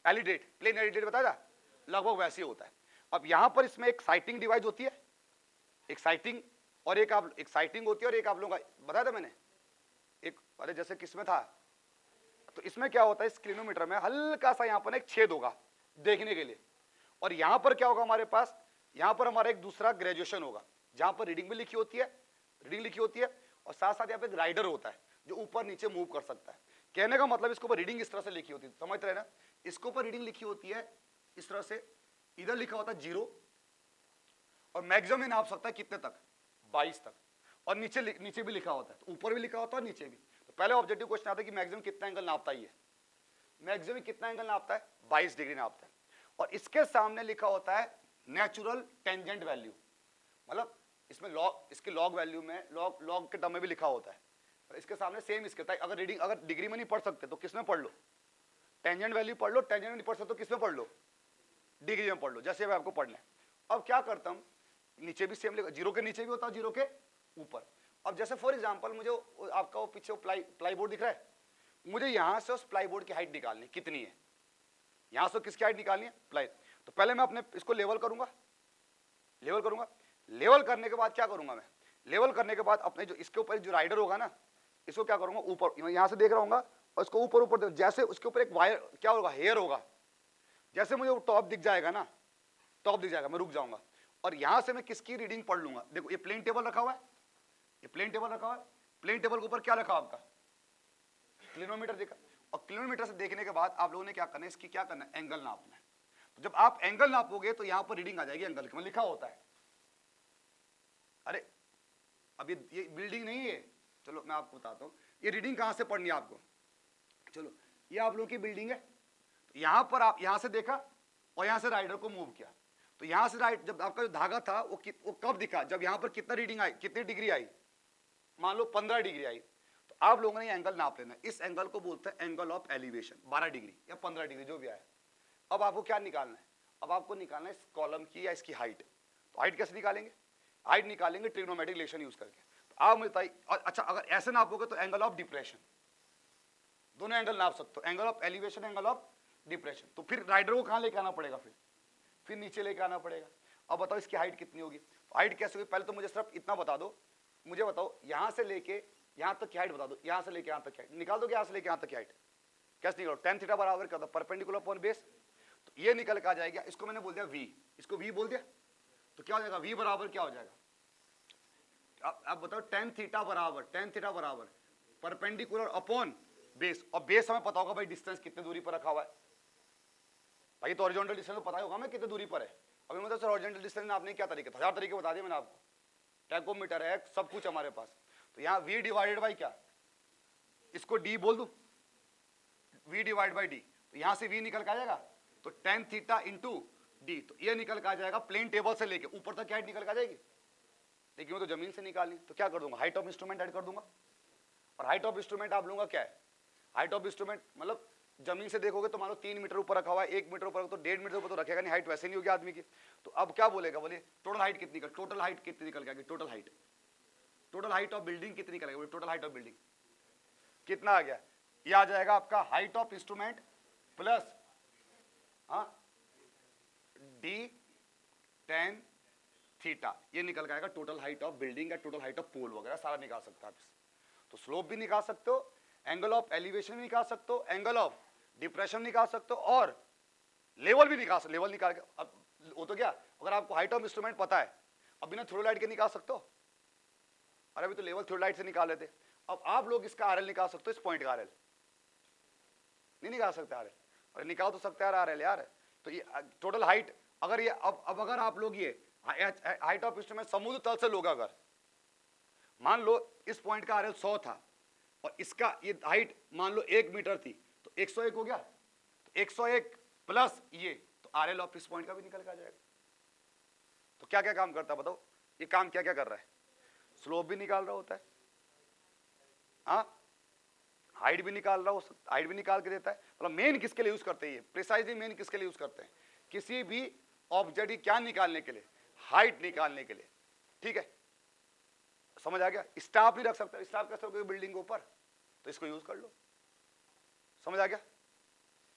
एलिडेट, प्लेन एलिडेट बताया था, लगभग वैसे ही होता है। अब यहां पर इसमें एक साइटिंग डिवाइस होती है, एक साइटिंग और एक साइटिंग होती है, और एक आप लोगों का बताया था मैंने, एक अरे जैसे किसमें था, तो इसमें क्या होता है, इस क्लिनोमीटर में हल्का सा यहां पर एक छेद होगा देखने के लिए, और यहां पर क्या होगा हमारे पास, यहां पर हमारा एक दूसरा ग्रेजुएशन होगा, जहां पर रीडिंग भी लिखी होती है, रीडिंग लिखी होती है, और साथ साथ यहाँ पे एक राइडर होता है जो ऊपर नीचे मूव कर सकता है। कहने का मतलब इसके ऊपर रीडिंग इस तरह से लिखी होती है, समझ रहे ना, इसके ऊपर रीडिंग लिखी होती है इस तरह से, इधर लिखा होता है 0, और मैक्सिमम ही नाप सकता है कितने तक, 22 तक, और नीचे भी लिखा होता है, तो ऊपर भी लिखा होता है और नीचे भी। तो पहले ऑब्जेक्टिव क्वेश्चन आता है कि मैक्सिमम कितना एंगल नापता है, ये मैक्सिमम कितना एंगल नापता है, 22 डिग्री नापता है, और इसके सामने लिखा होता है नेचुरल टेंजेंट वैल्यू, मतलब इसमें लॉग, इसके लॉग वैल्यू में लॉग के टर्म में भी लिखा होता है, इसके सामने सेम इसके, अगर रीडिंग अगर डिग्री में नहीं पढ़ सकते तो किसमें पढ़ लो, टेंजेंट वैल्यू पढ़ लो, टेंजेंट में नहीं पढ़ सकते तो किसमें पढ़ लो, डिग्री में पढ़ लो, जैसे आपको पढ़ना है। अब क्या करता हूं, नीचे भी सेम लिखा, 0 के नीचे भी होता है, 0 के ऊपर। अब जैसे फॉर एग्जांपल मुझे आपका वो पीछे प्लाई बोर्ड दिख रहा है, मुझे यहां से उस प्लाई बोर्ड की हाइट निकालनी कितनी है, यहां से किसकी हाइट निकालनी है, प्लाई। तो पहले मैं अपने इसको लेवल करूंगा, लेवल करने के बाद क्या करूंगा मैं, लेवल करने के बाद अपने जो इसके ऊपर जो राइडर होगा ना, इसको क्या करूंगा, ऊपर यहां से देख रहा हूँ और इसको ऊपर जैसे उसके ऊपर एक वायर क्या होगा, हेयर होगा, जैसे मुझे टॉप दिख जाएगा ना, टॉप दिख जाएगा, मैं रुक जाऊंगा, और यहां से मैं किसकी रीडिंग पढ़ लूंगा। देखो ये प्लेन टेबल रखा हुआ है, ये प्लेन टेबल रखा हुआ है, प्लेन टेबल के ऊपर क्या रखा आपका, क्लिनोमीटर देखा, और क्लिनोमीटर से देखने के बाद आप लोगों ने क्या करना है, इसकी क्या करना है, एंगल नापना है। तो जब आप एंगल नापोगे तो यहां पर रीडिंग आ जाएगी एंगल की, लिखा होता है। अरे अब ये बिल्डिंग नहीं है, चलो मैं आपको बताता हूं ये रीडिंग कहां से पढ़नी है आपको। चलो ये आप लोगों की बिल्डिंग है, तो यहां पर आप यहां से देखा और यहां से राइडर को मूव किया, तो यहां से राइट जब आपका जो धागा था वो कब दिखा, जब यहां पर कितना रीडिंग आई, कितनी डिग्री आई, मान लो 15 डिग्री आई, तो आप लोगों ने एंगल नाप लेना। इस एंगल को बोलते हैं एंगल ऑफ एलिवेशन, 12 डिग्री या 15 डिग्री जो भी आया। अब आपको क्या निकालना है, अब आपको निकालना है इस कॉलम की या इसकी हाइट। तो हाइट कैसे निकालेंगे, हाइट निकालेंगे ट्रिग्नोमेट्रिक रिलेशन यूज करके। तो आप मुझे बताइए, अच्छा अगर ऐसे नापोगे तो एंगल ऑफ डिप्रेशन, दोनों एंगल नाप सकते हो, angle of elevation, angle of depression. तो फिर राइडर को कहां लेके आना पड़ेगा, फिर नीचे लेके आना पड़ेगा। अब बताओ इसकी हाइट कितनी होगी, हाइट कैसे होगी, पहले तो मुझे सिर्फ इतना बता दो, मुझे बताओ यहां से लेके यहां तक की हाइट बता दो, यहां से लेके यहां तक की हाइट निकाल दो, यहां से लेके यहां तक की हाइट कैसे निकालो, tan थीटा बराबर क्या होता है, परपेंडिकुलर अपॉन बेस। तो ये निकल के आ जाएगा, इसको मैंने बोल दिया v, इसको v बोल दिया, तो क्या हो जाएगा, v बराबर क्या हो जाएगा, अब बताओ tan थीटा बराबर परपेंडिकुलर अपॉन बेस, और बेस हमें पता होगा भाई डिस्टेंस कितने दूरी पर रखा हुआ है, भाई तो हॉरिजॉन्टल डिस्टेंस तो पता होगा हमें कितने दूरी पर है। अभी मतलब सर हॉरिजॉन्टल डिस्टेंस आपने क्या तरीके, 1000 तरीके बता दिए मैंने आपको, टैकोमीटर है, सब कुछ हमारे पास। तो यहाँ v डिवाइडेड बाई क्या, इसको d बोल दूं, v डिवाइड बाई d, तो यहां से v निकल के आ जाएगा, तो tan थीटा इंटू d, तो ये निकल के आ जाएगा प्लेन टेबल से लेके ऊपर तक क्या हाइट निकल के आ जाएगी, लेकिन वो तो जमीन से निकालनी, तो क्या कर दूंगा, हाइट ऑफ इंस्ट्रूमेंट ऐड कर दूंगा। और हाइट ऑफ इंस्ट्रूमेंट आप लूंगा क्या है, हाइट ऑफ इंस्ट्रूमेंट मतलब जमीन से देखोगे तो मान लो 3 मीटर ऊपर रखा हुआ है, 1 मीटर ऊपर तो 1.5 मीटर ऊपर तो रखेगा नहीं, हाइट वैसे नहीं होगी आदमी की। तो अब क्या बोलेगा, बोलिए टोटल हाइट कितनी का, टोटल हाइट कितनी निकल के आएगी, टोटल हाइट ऑफ बिल्डिंग कितनी निकल आएगी, टोटल हाइट ऑफ बिल्डिंग कितना आ गया, ये आ जाएगा आपका height of instrument plus d tan theta, ये निकल के आएगा टोटल हाइट ऑफ बिल्डिंग या टोटल हाइट ऑफ पोल वगैरह सारा निकाल सकते हो आप। तो स्लोप भी निकाल सकते हो, एंगल ऑफ एलिवेशन भी निकाल सकते हो, एंगल ऑफ डिप्रेशन निकाल सकते हो, और लेवल भी निकाल सकते, लेवल निकाल के अब वो तो क्या, अगर आपको हाइट ऑफ इंस्ट्रूमेंट पता है, अब बिना थ्योरी लाइट के निकाल सकते हो, अरे अभी तो लेवल थ्योलाइट से निकाल लेते। अब आप लोग इसका आरएल निकाल सकते हो, इस पॉइंट का आरएल नहीं निकाल सकते आरएल, अरे निकाल तो सकते हैं आरएल यार। तो ये टोटल हाइट अगर ये अब अगर आप लोग ये हाइट ऑफ इंस्ट्रूमेंट समुद्र तल से लोग अगर मान लो इस पॉइंट का आरएल 100 था और इसका ये हाइट मान लो 1 मीटर थी, तो 101 हो गया। तो 101 प्लस ये, तो आरएल ऑफ इस पॉइंट का भी निकल के आ जाएगा। तो क्या क्या काम करता है बताओ, ये काम क्या क्या कर रहा है? स्लोप भी निकाल रहा होता है, हाँ हाइट भी निकाल रहा हो, हाइट भी निकाल के देता है। मतलब मेन किसके लिए यूज करते हैं ये, प्रिसाइजली मेन किसके लिए यूज करते हैं? किसी भी ऑब्जेक्ट की क्या निकालने के लिए? हाइट निकालने के लिए। ठीक है, समझ आ गया? स्टाफ नहीं रख सकता, स्टाफ कैसे रखोगे बिल्डिंग के ऊपर? तो इसको यूज कर लो। समझ आ गया?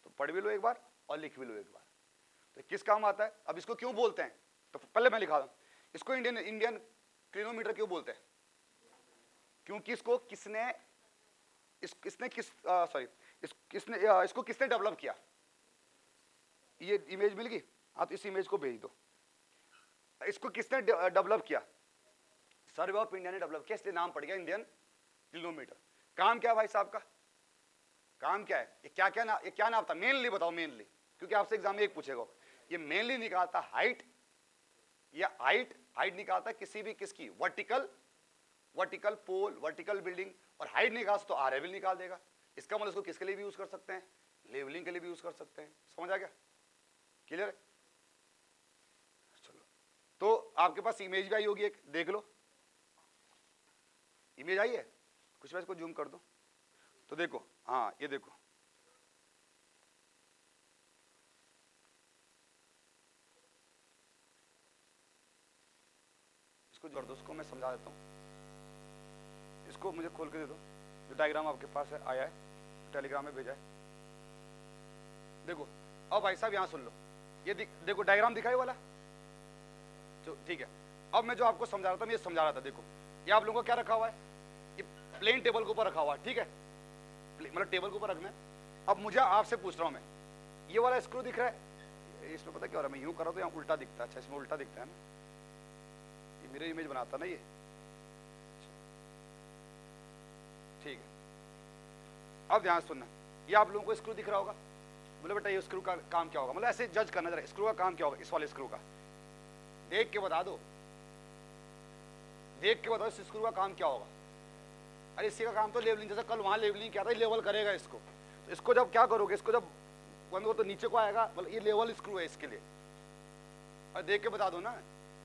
तो पढ़ भी लो एक बार और लिख भी लो एक बार। तो किस काम आता है? अब इसको क्यों बोलते हैं, तो पहले मैं लिखा दूं। इसको इंडियन क्लिनोमीटर क्यों बोलते हैं? क्योंकि इसको किसने इसको किसने डेवलप किया? ये इमेज मिल गई? हाँ, तो इस इमेज को भेज दो। इसको किसने डेवलप किया? सर्वे ऑफ इंडिया ने डेवलप किया, इसलिए नाम पड़ गया इंडियन क्लिनोमीटर। काम क्या है भाई साहब का? काम क्या है? ये क्या नाम था? मेनली बताओ, मेनली, क्योंकि आपसे एग्जाम में एक पूछेगा। ये मेनली निकालता हाइट, या हाइट निकालता किसी भी किसकी, वर्टिकल पोल, वर्टिकल बिल्डिंग, और हाइट निकाल तो आरएल निकाल देगा। इसका मतलब इसको किसके लिए भी यूज कर सकते हैं? लेवलिंग के लिए भी यूज कर सकते हैं। समझ आ गया? क्लियर है? चलो, तो आपके पास इमेज भी आई होगी, एक देख लो। इमेज आई है कुछ? मैं इसको जूम कर दूं तो देखो, हाँ ये देखो, इसको जोड़ दो, उसको मैं समझा देता हूँ। इसको मुझे खोल के दे दो, जो डायग्राम आपके पास है, आया है टेलीग्राम में भेजा है। देखो अब भाई साहब यहाँ सुन लो, ये देखो डायग्राम दिखाई वाला, तो ठीक है। अब मैं जो आपको समझा रहा था, मैं ये समझा रहा था। देखो ये आप लोगों को क्या रखा हुआ है, ये प्लेन टेबल के ऊपर रखा हुआ है, ठीक है, मतलब टेबल के ऊपर रखना है। अब मुझे आपसे पूछ रहा हूं मैं, ये वाला स्क्रू दिख रहा है, इसमें पता क्या हो रहा है, मैं यूं कर रहा हूं तो यहाँ उल्टा दिखता है। अच्छा, इसमें उल्टा दिखता है ना, ये मेरे इमेज बनाता ना ये, ठीक है। अब ध्यान सुनना, ये आप लोगों को स्क्रू दिख रहा होगा। बोले बेटा ये स्क्रू का काम क्या होगा, मतलब ऐसे जज करना जरा, स्क्रू का काम क्या होगा, इस वाले स्क्रू का देख के बता दो, देख के बताओ इस स्क्रू का काम क्या होगा। अरे इसी का काम तो लेवलिंग, जैसे कल वहां लेवलिंग किया था, लेवल करेगा इसको। तो इसको जब क्या करोगे, इसको जब बंद हो तो नीचे को आएगा, मतलब ये लेवल स्क्रू है इसके लिए। और देख के बता दो ना।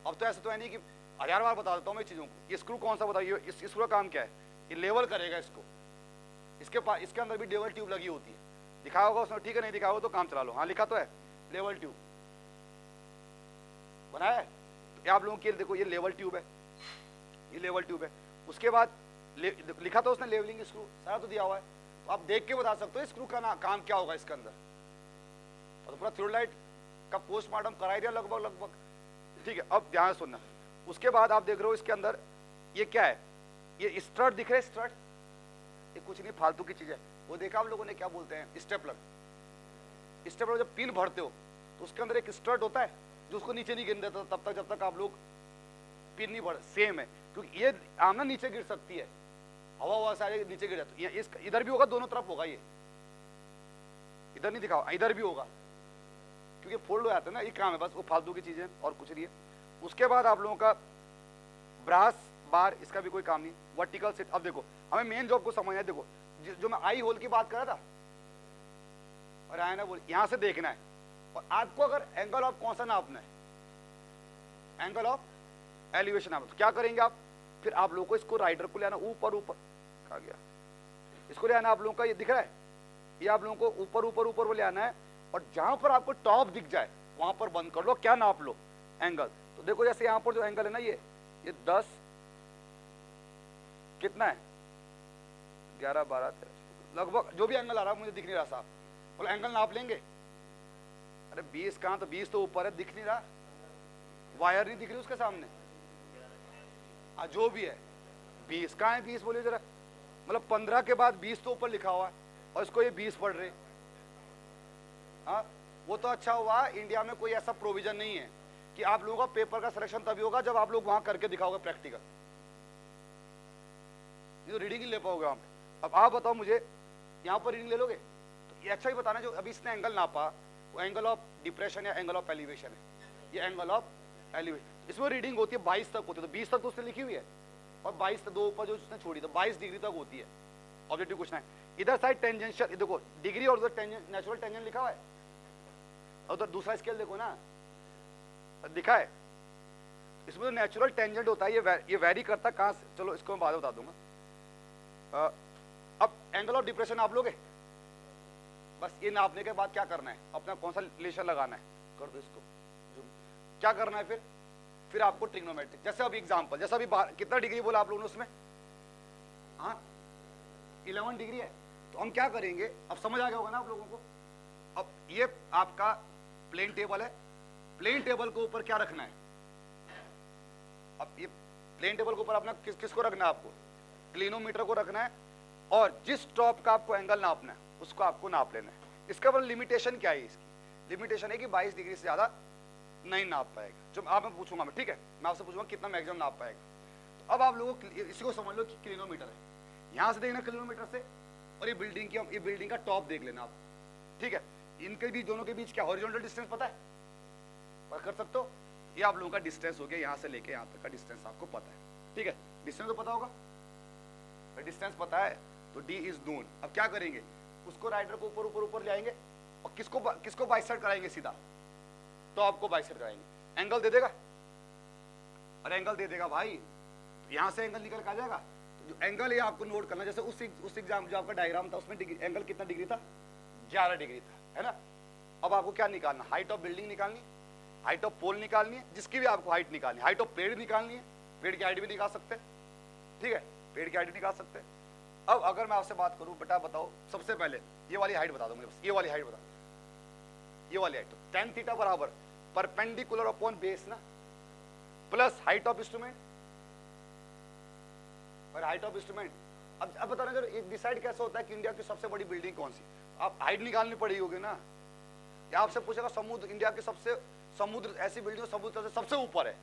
अब तो ऐसा तो है नहीं कि 1000 बार बता देता हूँ मैं चीजों को। ये स्क्रू कौन सा बताइए, इस स्क्रू का काम क्या है, ये लेवल करेगा इसको। इसके पास, इसके अंदर भी लेवल ट्यूब लगी होती है, दिखा होगा उसमें, ठीक है, नहीं दिखा होगा तो काम चला लो। हाँ लिखा तो है, लेवल ट्यूब बनाया है। तो आप लोगों की देखो ये लेवल ट्यूब है, ये लेवल ट्यूब है। उसके बाद लिखा तो उसने लेवलिंग स्क्रू, सारा तो दिया हुआ है। तो आप देख के बता सकते हो स्क्रू का काम क्या होगा इसके अंदर। तो पूरा थ्योलाइट का पोस्टमार्टम करा दिया लगभग, ठीक है। अब ध्यान सुनना, उसके बाद आप देख रहे हो इसके अंदर ये क्या है, ये स्ट्रट दिख रहे हैं, स्ट्रट, ये कुछ नहीं फालतू की चीज है। वो देखा आप लोगों ने, क्या बोलते हैं, स्टेपलर। स्टेपलर जब पिन भरते हो तो उसके अंदर एक स्ट्रट होता है जो उसको नीचे नहीं गिरने देता तब तक जब तक आप लोग पिन नहीं भर। सेम है, क्योंकि ये आमना नीचे गिर सकती है, हवा सारे नीचे गिर जाती है। इधर भी होगा, दोनों तरफ होगा, ये इधर नहीं दिखाओ, इधर भी होगा, क्योंकि फोल्ड हो जाता है ना, ये काम है बस, वो फालतू की चीजें और कुछ नहीं है। उसके बाद आप लोगों का ब्रास बार, इसका भी कोई काम नहीं। वर्टिकल सेट, अब देखो हमें मेन जॉब को समझना है। देखो जो मैं आई होल की बात कर रहा था, और आया ना बोल, यहां से देखना है, और आपको अगर एंगल ऑफ कौन सा नापना है, एंगल ऑफ एलिवेशन नापना, तो क्या करेंगे आप, फिर आप लोगों को इसको राइडर को ले आना ऊपर, कहा गया, इसको ले आना आप लोगों का, ये दिख रहा है, ये आप लोगों को ऊपर वो ले आना है, और जहां पर आपको टॉप दिख जाए वहां पर बंद कर लो, क्या नाप लो, एंगल। तो देखो जैसे यहां पर जो एंगल है ना, ये 10 कितना है, 11 12 लगभग, जो भी एंगल आ रहा है मुझे दिख नहीं रहा साहब, बोलो एंगल नाप लेंगे। अरे 20 कहां, तो 20 तो ऊपर है, दिख नहीं रहा, वायर नहीं दिख रही उसके सामने। जो भी है 20 कहां है, 20 बोलिए जरा, मतलब 15 के बाद 20 तो ऊपर लिखा हुआ है, और इसको ये 20 पढ़ रहे। हाँ, वो तो अच्छा हुआ इंडिया में कोई ऐसा प्रोविजन नहीं है कि आप लोगों का पेपर का सिलेक्शन तभी होगा जब आप लोग वहां करके दिखाओगे प्रैक्टिकल। ये रीडिंग नहीं ले पाओगे वहाँ पे। अब आप बताओ मुझे, यहाँ पर रीडिंग ले लोगे? तो ये अच्छा ही बताना, जो अभी इसने एंगल नापा वो एंगल ऑफ डिप्रेशन या एंगल ऑफ एलिवेशन है, ये एंगल ऑफ एलिवेशन। इसमें रीडिंग होती है 22 तक होती है, तो 20 तक तो उसने लिखी हुई है, और 22 तक दो ऊपर जो उसने छोड़ी, तो 22 डिग्री तक होती है। ऑब्जेक्टिव क्वेश्चन है। इधर साइड टेंजेंशियल, देखो डिग्री, और उधर नेचुरल टेंजेंट लिखा हुआ है, और उधर दूसरा स्केल देखो ना दिखा है, इसमें तो नेचुरल टेंजेंट होता है, ये वेरी करता है कहाँ से, चलो इसको मैं बाद में बता दूंगा। अब एंगल ऑफ डिप्रेशन आप लोगे, बस ये नापने के बाद क्या करना है, अपना कौन सा रिलेशन लगाना है, कर दो इसको zoom। क्या करना है फिर आपको ट्रिग्नोमेट्रिक, जैसे अभी एग्जांपल, जैसे अभी कितना डिग्री बोला आप लोगों ने उसमें, हाँ 11 डिग्री है, तो हम क्या करेंगे, अब समझ आ गया होगा ना आप लोगों को। अब ये आपका प्लेन टेबल है, प्लेन टेबल के ऊपर क्या रखना है, अब ये प्लेन टेबल के ऊपर अपना किसको रखना है, आपको क्लिनोमीटर को रखना है, और जिस टॉप का आपको एंगल नापना है उसको आपको नाप लेना है। इसका मतलब लिमिटेशन क्या है, इसकी लिमिटेशन है कि 22 डिग्री से ज्यादा नहीं नाप पाएगा। जो आप मैं पूछूंगा, मैं ठीक है, मैं आपसे पूछूंगा कितना मैक्सिमम नाप पाएगा। तो अब आप लोगों को इसी को समझ लो कि किलोमीटर है, यहां से देखना किलोमीटर से, और ये बिल्डिंग का टॉप देख लेना आप, ठीक है। इनके बीच, दोनों के बीच क्या हॉरिजॉन्टल डिस्टेंस पता है, पर कर सकते हो, ये आप लोगों का डिस्टेंस हो गया, यहां से लेके यहां तक का डिस्टेंस आपको पता है, ठीक है। डिस्टेंस तो पता होगा, डिस्टेंस पता है, तो डी इज नोन। अब क्या करेंगे, उसको राइडर को ऊपर ऊपर ऊपर ले आएंगे, और किसको बाइसेक्ट कराएंगे सीधा, तो आपको बाइसेक्ट कराएंगे, एंगल दे देगा, और एंगल दे देगा भाई, यहां से एंगल निकल के आ जाएगा। तो जो एंगल है आपको नोट करना, जैसे उस एग्जाम जो आपका डायग्राम था उसमें एंगल कितना डिग्री था, 11 डिग्री था, है ना। अब आपको क्या निकालना, हाइट ऑफ बिल्डिंग निकालनी है, हाइट ऑफ पोल निकालनी है, जिसकी भी आपको हाइट निकालनी है, हाइट ऑफ पेड़ निकालनी है, पेड़ की हाइट भी निकाल सकते हैं, ठीक है, पेड़ की हाइट भी निकाल सकते हैं। अब अगर मैं आपसे बात करूं, बेटा बताओ सबसे पहले ये वाली हाइट बता दो मुझे, बस ये वाली हाइट बता, ये वाली हाइट, तो tan थीटा बराबर परपेंडिकुलर अपॉन बेस ना, प्लस हाइट ऑफ इंस्ट्रूमेंट, और हाइट ऑफ इंस्ट्रूमेंट। अब बताना जरा, एक डिसाइड कैसे होता है कि इंडिया की सबसे बड़ी बिल्डिंग कौन सी, आप हाइट निकालनी पड़ी होगी ना, या आपसे पूछेगा समुद्र, इंडिया के सबसे समुद्र, ऐसी बिल्डिंग समुद्र से सबसे ऊपर है,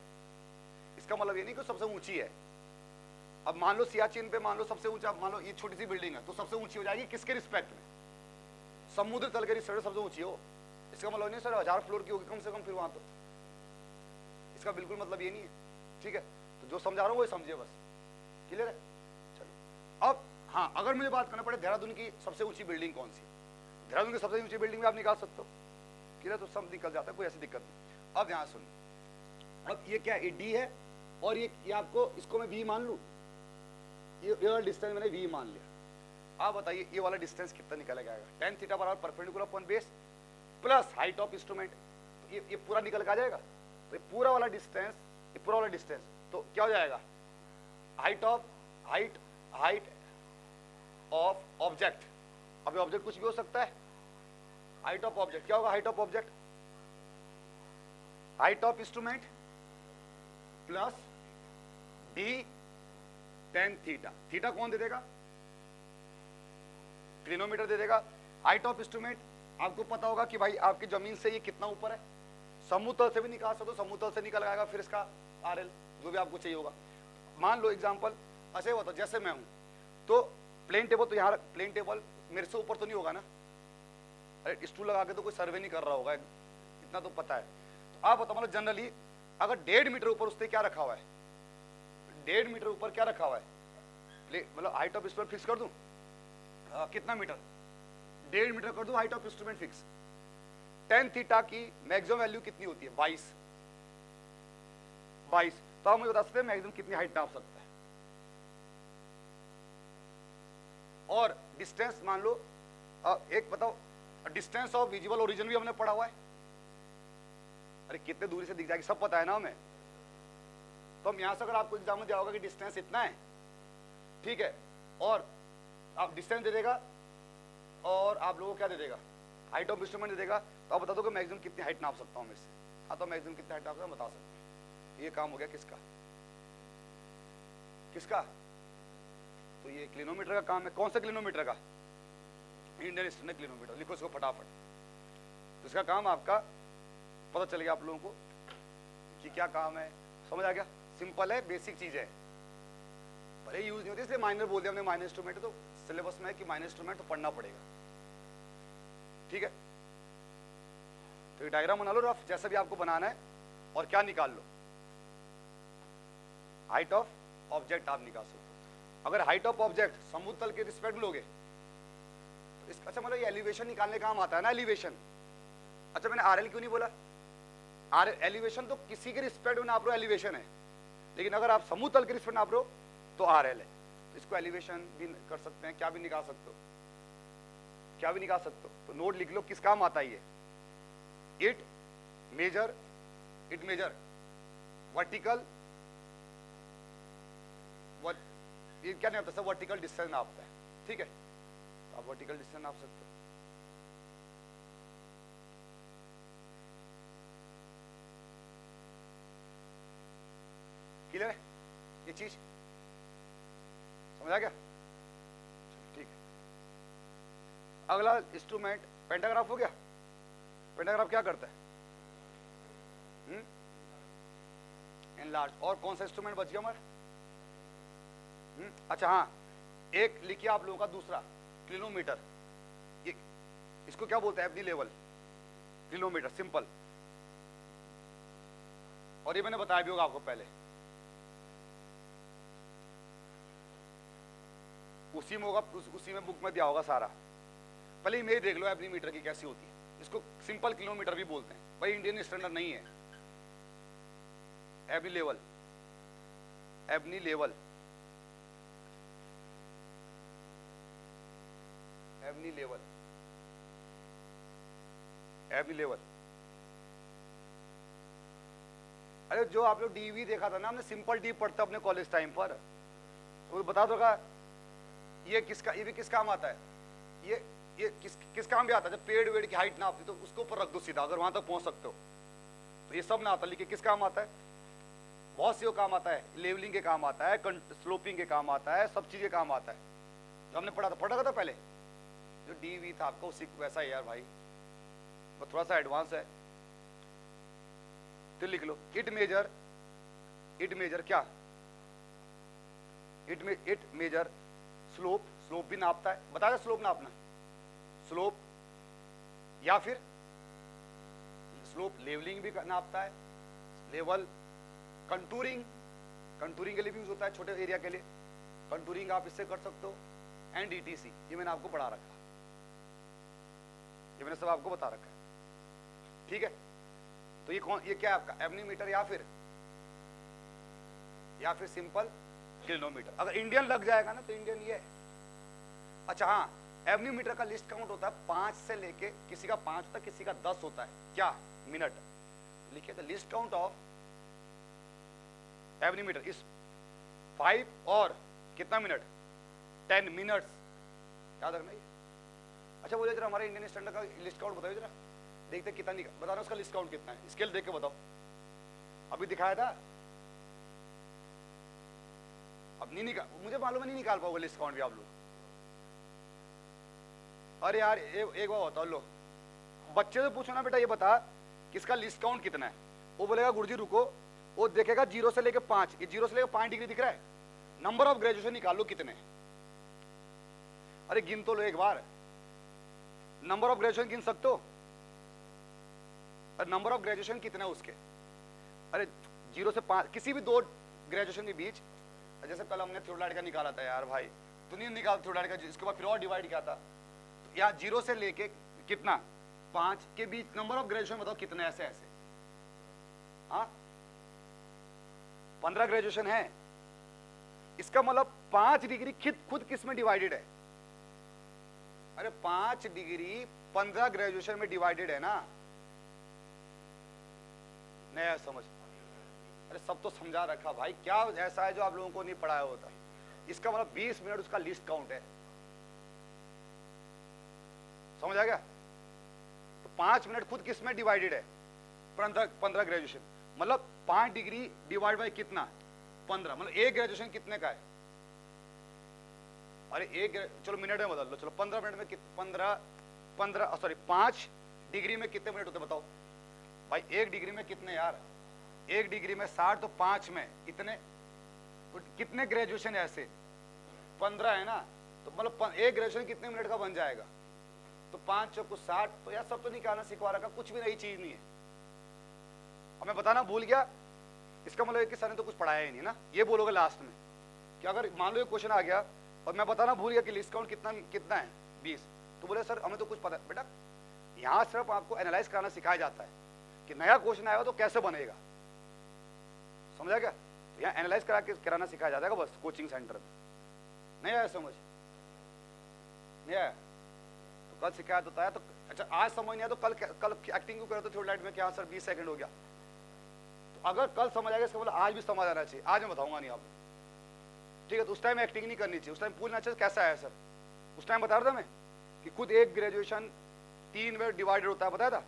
इसका मतलब ये नहीं कि सबसे ऊंची है। अब मान लो सियाचिन पे, मान लो सबसे ऊंचा, मान लो ये छोटी सी बिल्डिंग है, तो सबसे ऊंची हो जाएगी किसके रिस्पेक्ट में, समुद्र तल के रिस्पेक्ट सबसे ऊंची हो, इसका मतलब नहीं सर 1000 फ्लोर की होगी कम से कम फिर वहां, तो इसका बिल्कुल मतलब ये नहीं है, ठीक है। तो जो समझा रहा हूँ वो समझिए बस, क्लियर है। चलो अब हाँ, अगर मुझे बात करना पड़े देहरादून की सबसे ऊंची बिल्डिंग कौन सी, देहरादून की सबसे ऊंची बिल्डिंग में आप निकाल सकते हो, क्लियर, तो सब निकल जाता है, कोई ऐसी दिक्कत नहीं। अब यहाँ सुन, अब ये क्या, ये डी है, और ये आपको, इसको मैं वी मान लूं, ये वाला डिस्टेंस मैंने वी मान लिया। आप बताइए ये वाला डिस्टेंस कितना निकल के आएगा, tan थीटा बराबर perpendicular upon base plus height of instrument, तो ये पूरा निकल के आ जाएगा, तो ये पूरा वाला डिस्टेंस, तो क्या हो जाएगा, हाइट ऑफ ऑब्जेक्ट। अब ऑब्जेक्ट कुछ भी हो सकता है, हाइट ऑफ ऑब्जेक्ट क्या होगा, height of object, height of instrument plus D tan theta, theta कौन दे देगा, क्लिनोमीटर दे देगा। हाइट ऑफ इंस्ट्रूमेंट आपको पता होगा कि भाई आपकी जमीन से ये कितना ऊपर है, समुद्र से भी निकाल सकते हो, समुद्र से निकल आएगा, फिर इसका RL जो भी आपको चाहिए होगा। मान लो एग्जांपल ऐसे होता, जैसे मैं हूं तो प्लेन टेबल, तो यहाँ प्लेन टेबल मेरे से ऊपर तो नहीं होगा ना, अरे स्टूल लगा के तो कोई सर्वे नहीं कर रहा होगा, इतना तो पता है। तो आप बताओ, मतलब जनरली अगर 1.5 मीटर ऊपर उसने क्या रखा हुआ है, 1.5 मीटर ऊपर क्या रखा हुआ है, मतलब हाइट ऑफ इंस्ट्रूमेंट फिक्स कर दूं, कितना मीटर, 1.5 मीटर कर दूं height of instrument fix. tan theta की मैक्सिमम वैल्यू कितनी होती है, 22, तो आप मुझे बता सकते हैं मैक्सिमम कितनी हाइट नाप सकता है। और डिस्टेंस मान लो, एक बताओ, डिस्टेंस ऑफ विजिबल ओरिजिन भी हमने पढ़ा हुआ है, अरे कितने दूरी से दिख जाएगी सब पता है ना हमें। तो हम यहां से अगर आपको एग्जाम में दिया होगा कि डिस्टेंस इतना है, ठीक है, और आप डिस्टेंस दे देगा, और आप लोगों को क्या दे देगा, हाइट ऑफ इंस्ट्रूमेंट दे देगा, तो आप बता दो कि मैक्सिमम कितनी हाइट नाप सकता हूं मैं इससे। हाँ, तो मैक्सिमम कितनी हाइट नाप सकता हूं बता सकते हैं। ये काम हो गया किसका, तो ये क्लिनोमीटर का काम है। कौन सा क्लिनोमीटर का, इंडियन स्टैंडर्ड क्लिनोमीटर, लिखो इसको फटाफट। तो इसका काम आपका पता चल गया आप लोगों को कि क्या काम है, समझ आ गया, सिंपल है, बेसिक चीज है, पहले यूज नहीं होती इसलिए माइनर बोल दिया हमने। माइनर इंस्ट्रूमेंट तो सिलेबस में है कि माइनर इंस्ट्रूमेंट तो पढ़ना पड़ेगा, ठीक है। तो ये डायग्राम बना लो रफ, जैसा भी आपको बनाना है, और क्या निकाल लो, हाइट ऑफ ऑब्जेक्ट आप निकाल सकते हो। अगर हाइट ऑफ ऑब्जेक्ट समुद्र तल के रिस्पेक्ट में लोगे तो इसका अच्छा मतलब ये एलिवेशन निकालने का काम आता है ना, एलिवेशन। अच्छा मैंने आरएल क्यों नहीं बोला? आर एलिवेशन तो किसी के रिस्पेक्ट में नाप रहे हो, एलिवेशन है, लेकिन अगर आप समुद्र तल के रिस्पेक्ट नाप रहे हो तो आरएल है। तो इसको एलिवेशन भी कर सकते हैं, क्या भी निकाल सकते हो, क्या भी निकाल सकते हो। तो नोट लिख लो किस काम आता है ये। इट मेजर वर्टिकल, ये क्या नहीं होता सर, वर्टिकल डिस्टेंस नापता है, ठीक है। तो आप वर्टिकल डिस्टेंस नाप सकते हो। क्लियर है ये चीज, समझ आ गया? ठीक है। अगला इंस्ट्रूमेंट पेंटाग्राफ हो गया। पेंटाग्राफ क्या करता है? एनलार्ज। और कौन सा इंस्ट्रूमेंट बच गया हमारा? अच्छा हाँ, एक लिखिए आप लोगों का दूसरा, क्लिनोमीटर। ये इसको क्या बोलते हैं? FD level clinometer, simple. और ये मैंने बताया भी होगा आपको पहले, उसी में होगा, उसी में बुक में दिया होगा सारा। पहले इमेज देख लो एफडी मीटर की कैसी होती है। इसको सिंपल किलोमीटर भी बोलते हैं भाई, इंडियन स्टैंडर्ड नहीं है। FD level, FD level, FD level, FD level. अरे जो आप लोग डीवी देखा था ना, हमने सिंपल डी पढ़ता अपने कॉलेज टाइम पर, तो बता दो का ये किसका, ये भी किस काम आता है? ये किस काम भी आता है? जब पेड़ वेड़ की हाइट नापती तो उसको ऊपर रख दो सीधा, अगर वहां तक पहुंच सकते हो तो ये सब ना आता। लेकिन किस काम आता है? बहुत से काम आता है, लेवलिंग के काम आता है, स्लोपिंग के काम आता है, सब चीज के काम आता है। जो हमने पढ़ा था पहले, जो डीवी था आपका उसी वैसा ही यार भाई, वो थोड़ा सा एडवांस है। तो लिख लो इट मेजर क्या? इट मेजर स्लोप, स्लोप भी नापता है। बता दे स्लोप नापना, स्लोप या फिर स्लोप लेवलिंग भी नापता है, लेवल, कंटूरिंग, कंटूरिंग के लिए भी यूज होता है, छोटे एरिया के लिए कंटूरिंग आप इससे कर सकते हो, एंड ईटीसी। ये मैंने आपको पढ़ा रखा, ये मैंने सब आपको बता रखा है, ठीक है। तो ये क्या है आपका? एवनीमीटर या फिर सिंपल किलोमीटर। अगर इंडियन लग जाएगा ना तो इंडियन ये है। अच्छा हाँ, एवनीमीटर का लिस्ट काउंट होता है 5 से लेके, किसी का 5 होता है, किसी का 10 होता है। क्या? मिनट। लिखिए तो लिस्ट काउंट ऑफ एवनीमीटर इज 5 और कितना मिनट? 10 मिनट्स। याद रखना ये। अच्छा बोलिए जरा हमारे इंडियन स्टैंडर्ड का लिस्ट काउंट बताओ जरा, देखते कितना निकाल, बताना उसका लिस्ट काउंट कितना है, स्केल देख के बताओ। अभी दिखाया था, अब नहीं निकाल, मुझे मालूम है नहीं निकाल पाओगे लिस्ट काउंट भी आप लोग। अरे यार एक बार बताओ, लो बच्चे से पूछो ना बेटा ये बता किसका लिस्ट काउंट कितना है, वो बोलेगा गुरुजी रुको, वो देखेगा 0 से लेके 5, ये 0 से लेके 5 डिग्री दिख रहा है, नंबर ऑफ ग्रेजुएशन निकाल लो कितने। अरे गिन तो लो एक बार, नंबर ऑफ ग्रेजुएशन गिन सकते हो? नंबर ऑफ ग्रेजुएशन कितना है उसके? अरे 0 से 5, किसी भी 2 ग्रेजुएशन के बीच, जैसे कल हमने थ्योरलाइट का निकाला था यार भाई, तो नहीं निकाल थ्योरलाइट का, इसके बाद फिर और डिवाइड किया था। तो यहाँ 0 से लेके कितना 5 के बीच नंबर ऑफ ग्रेजुएशन बताओ कितने? ऐसे ऐसे हाँ 15 ग्रेजुएशन है। इसका मतलब 5 डिग्री खुद किस में डिवाइडेड है? अरे 5 डिग्री 15 ग्रेजुएशन में डिवाइडेड है ना, नया समझ। अरे सब तो समझा रखा भाई, क्या ऐसा है जो आप लोगों को नहीं पढ़ाया होता? इसका मतलब 20 मिनट उसका लिस्ट काउंट है, समझ आ गया? तो 5 मिनट खुद किस में डिवाइडेड है? 15 ग्रेजुएशन, मतलब 5 डिग्री डिवाइड बाय कितना? 15, मतलब एक ग्रेजुएशन कितने का है? अरे एक, चलो मिनट में बदल लो, चलो 15 मिनट में 5 डिग्री में कितने मिनट होते बताओ भाई? 1 डिग्री में कितने यार? 1 डिग्री में 60, तो 5 में इतने तो कितने ग्रेजुएशन ऐसे 15 है ना, तो मतलब एक ग्रेजुएशन कितने मिनट का बन जाएगा, तो 5 चौको 60, तो यार सब तो निकालना सिखवा रखा, कुछ भी नई चीज नहीं है। अब मैं बताना भूल गया, इसका मतलब कि सर ने तो कुछ पढ़ाया ही नहीं ना, ये बोलोगे लास्ट में कि अगर मान लो ये क्वेश्चन आ गया और मैं बताना भूल गया कि लिस्ट काउंट कितना कितना है 20, तो बोले सर हमें तो कुछ पता है। बेटा यहाँ सिर्फ आपको एनालाइज करना सिखाया जाता है कि नया क्वेश्चन आएगा तो कैसे बनेगा, समझा क्या? तो यहाँ एनालाइज कराना सिखाया जाता है बस कोचिंग सेंटर में। नहीं आया समझ? नहीं आया तो कल शिकायत होता है, तो अच्छा आज समझ नहीं आया तो कल एक्टिंग क्यों करे, तो थोड़ी लाइट में क्या सर 20 सेकंड हो गया, तो अगर कल समझ आएगा इसका मतलब आज भी समझ आना चाहिए, आज मैं बताऊंगा नहीं आपको, ठीक है? तो उस टाइम एक्टिंग नहीं करनी चाहिए, उस टाइम पूछना चाहिए कैसा है सर। उस टाइम बता रहा था मैं कि खुद एक ग्रेजुएशन 3 में डिवाइडेड होता है, बताया था?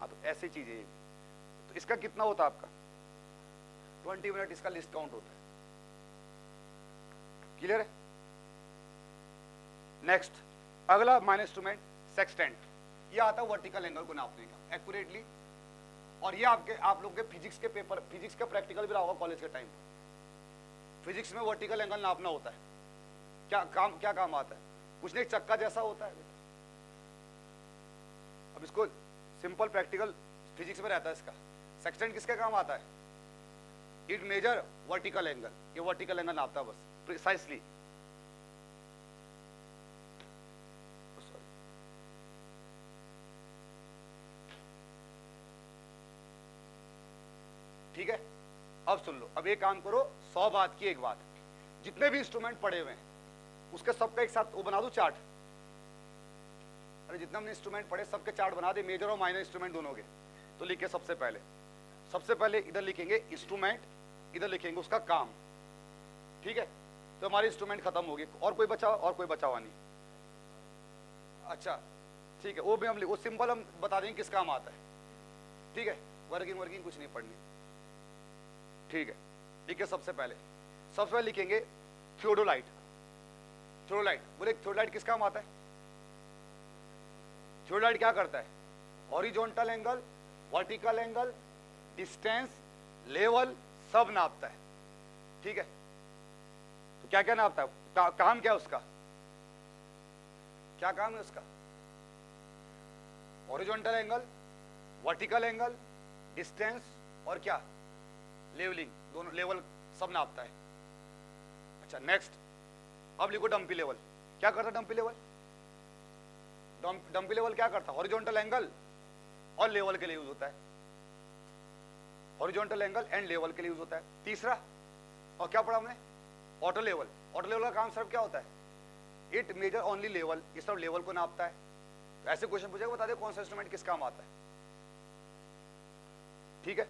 हाँ, तो ऐसी चीज है। तो इसका कितना होता है आपका 20 मिनट, इसका लिस्ट काउंट होता है। क्लियर है? नेक्स्ट अगला माइनर इंस्ट्रूमेंट सेक्सटेंट, ये आता है वर्टिकल एंगल को नापने का एक्यूरेटली, और ये आप लोग के फिजिक्स के पेपर, फिजिक्स का प्रैक्टिकल भी रहा होगा कॉलेज के टाइम। फिजिक्स में वर्टिकल एंगल नापना होता है, क्या काम आता है? कुछ नहीं, चक्का जैसा होता है। अब इसको सिंपल प्रैक्टिकल फिजिक्स में रहता है इसका। सेक्सटेंट किसके काम आता है? इट मेजर वर्टिकल एंगल, ये वर्टिकल एंगल नापता है बस प्रिसाइसली। ठीक है, अब सुन लो, अब एक काम करो, 100 बात की एक बात, जितने भी इंस्ट्रूमेंट पड़े हुए हैं उसके सबका एक साथ वो बना दो चार्ट। अरे जितना भी इंस्ट्रूमेंट पड़े सबके चार्ट बना दे, मेजर और माइनर इंस्ट्रूमेंट दोनों के। तो लिखे सबसे पहले इधर लिखेंगे इंस्ट्रूमेंट, इधर लिखेंगे उसका काम। ठीक है, तो हमारी इंस्ट्रूमेंट खत्म होगी, और कोई बचा हुआ नहीं। अच्छा ठीक है, वो भी वो सिंपल हम बता देंगे किस काम आता है। ठीक है, वर्किंग कुछ नहीं पढ़नी। ठीक है, लिखे सबसे पहले लिखेंगे थियोडोलाइट। बोले थियोडोलाइट किस काम आता है? थियोडोलाइट क्या करता है? Horizontal angle, vertical angle, distance, level सब नापता है। ठीक है, तो क्या क्या नापता है? काम क्या है उसका? क्या काम है उसका? Horizontal angle, vertical angle, distance और क्या? लेवलिंग, दोनों लेवल सब नापता है। अच्छा नेक्स्ट, अब लिखो डंपी लेवल। क्या करता है डंपी लेवल? डंपी लेवल क्या करता है? हॉरिजॉन्टल एंगल और लेवल के लिए यूज होता है। हॉरिजॉन्टल एंगल एंड लेवल के लिए यूज होता है। तीसरा, और क्या पढ़ा हमने? Auto level. ऑटो लेवल का काम सिर्फ क्या होता है? इट मेजर ओनली लेवल, ये सब लेवल को नापता है। तो ऐसे क्वेश्चन पूछेगा, बता दे कौन सा इंस्ट्रूमेंट किस काम आता है। ठीक है,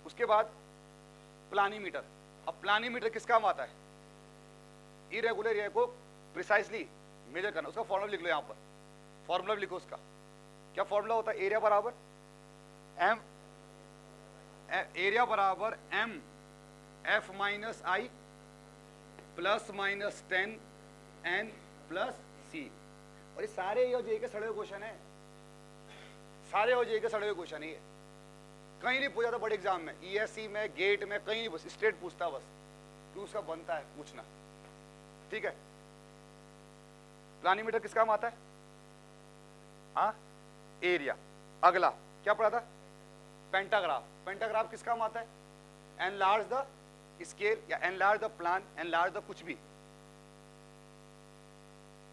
उसके बाद प्लानीमीटर। अब प्लानीमीटर किस काम आता है? इरेगुलर एरिया को प्रिसाइसली मेजर करना। उसका फॉर्मूला लिख लो, यहां पर फॉर्मूला लिखो उसका। क्या फॉर्मूला होता है? एरिया बराबर M F minus I plus minus 10 N plus सी। और ये सारे जेईई के सड़े हुए क्वेश्चन है, सारे जेईई के सड़े हुए क्वेश्चन है। कहीं नहीं पूछा था बड़े एग्जाम में, ईएससी में, गेट में, कहीं नहीं, बस स्टेट पूछता बस, क्यों उसका बनता है पूछना। ठीक है, प्लानीमीटर किस काम आता है? हाँ, एरिया। अगला क्या पढ़ा था? पेंटाग्राफ। पेंटाग्राफ किस काम आता है? एनलार्ज द स्केल या enlarge the plan, enlarge the कुछ भी,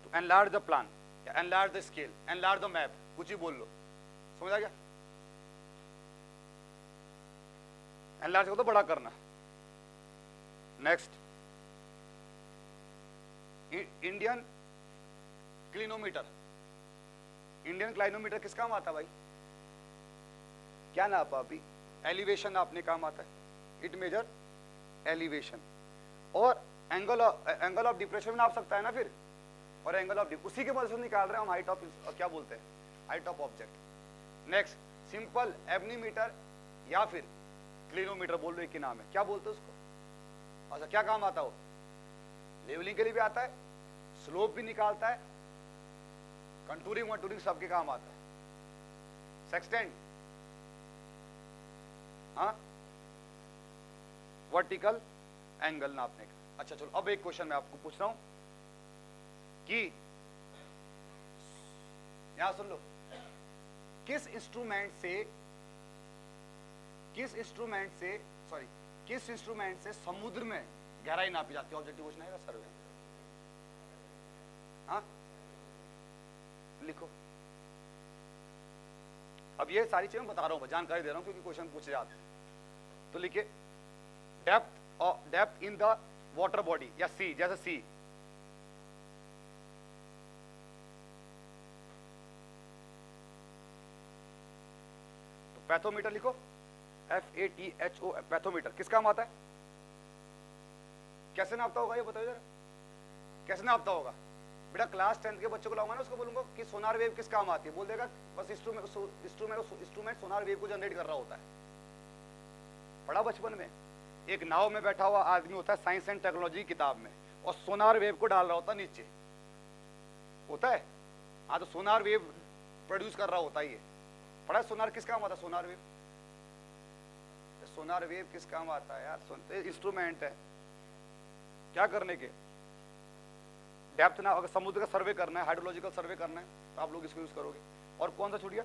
तो एनलार्ज द प्लान या enlarge the scale, enlarge the map, कुछ ही बोल लो, समझ आ गया? एनलार्ज को तो बड़ा करना। Next, Indian clinometer. इंडियन क्लाइनोमीटर किस काम आता है भाई? क्या नापा अभी? एलिवेशन नापने काम आता है। इट मेजर एलिवेशन और एंगल ऑफ डिप्रेशन में नाप सकता है ना फिर, और एंगल ऑफ उसी के मदद से निकाल रहे हैं हम हाइट ऑफ, क्या बोलते हैं, height of object. Next, simple Abney meter या फिर क्लिनोमीटर बोल लो, एक ही नाम है, क्या बोलते हैं उसको? अच्छा, क्या काम आता है वो? लेवलिंग के लिए भी आता है, स्लोप भी निकालता है, कंटूरिंग वंटूरिंग सबके काम आता है। सेक्सटेंट, हाँ, वर्टिकल एंगल नापने का। अच्छा चलो, अब एक क्वेश्चन मैं आपको पूछ रहा हूं कि यहां सुन लो, किस इंस्ट्रूमेंट से समुद्र में गहराई नापी जाती है? ऑब्जेक्टिव क्वेश्चन है सर्वे। हाँ लिखो। अब ये सारी चीजें बता रहा हूं, जानकारी दे रहा हूं क्योंकि क्वेश्चन पूछे जाते हैं। तो लिखिए, depth in the water body या सी, जैसे सी, तो पैथोमीटर लिखो, FATHO, पैथोमीटर किस काम आता है? कैसे नापता होगा ये बताओ जरा, कैसे नापता होगा? बेटा क्लास 10 के बच्चों को लाऊंगा ना, उसको बोलूंगा कि सोनार वेव किस काम आती है, बोल देगा बस इंस्ट्रूमेंट सोनार वेव को जनरेट कर रहा होता है। पढ़ा बचपन में, एक नाव में बैठा हुआ आदमी होता है साइंस एंड टेक्नोलॉजी की किताब में, और सोनार वेव को डाल रहा होता है नीचे, होता है। हाँ तो सोनार वेव प्रोड्यूस कर रहा होता है ये। पढ़ा सोनार किस काम आता है? सोनार वेव किस काम आता है यार? इंस्ट्रूमेंट है, क्या करने के? डेप्थ ना, अगर समुद्र का सर्वे करना है, हाइड्रोलॉजिकल सर्वे करना है, तो आप लोग इसको यूज करोगे। और कौन सा छूट गया?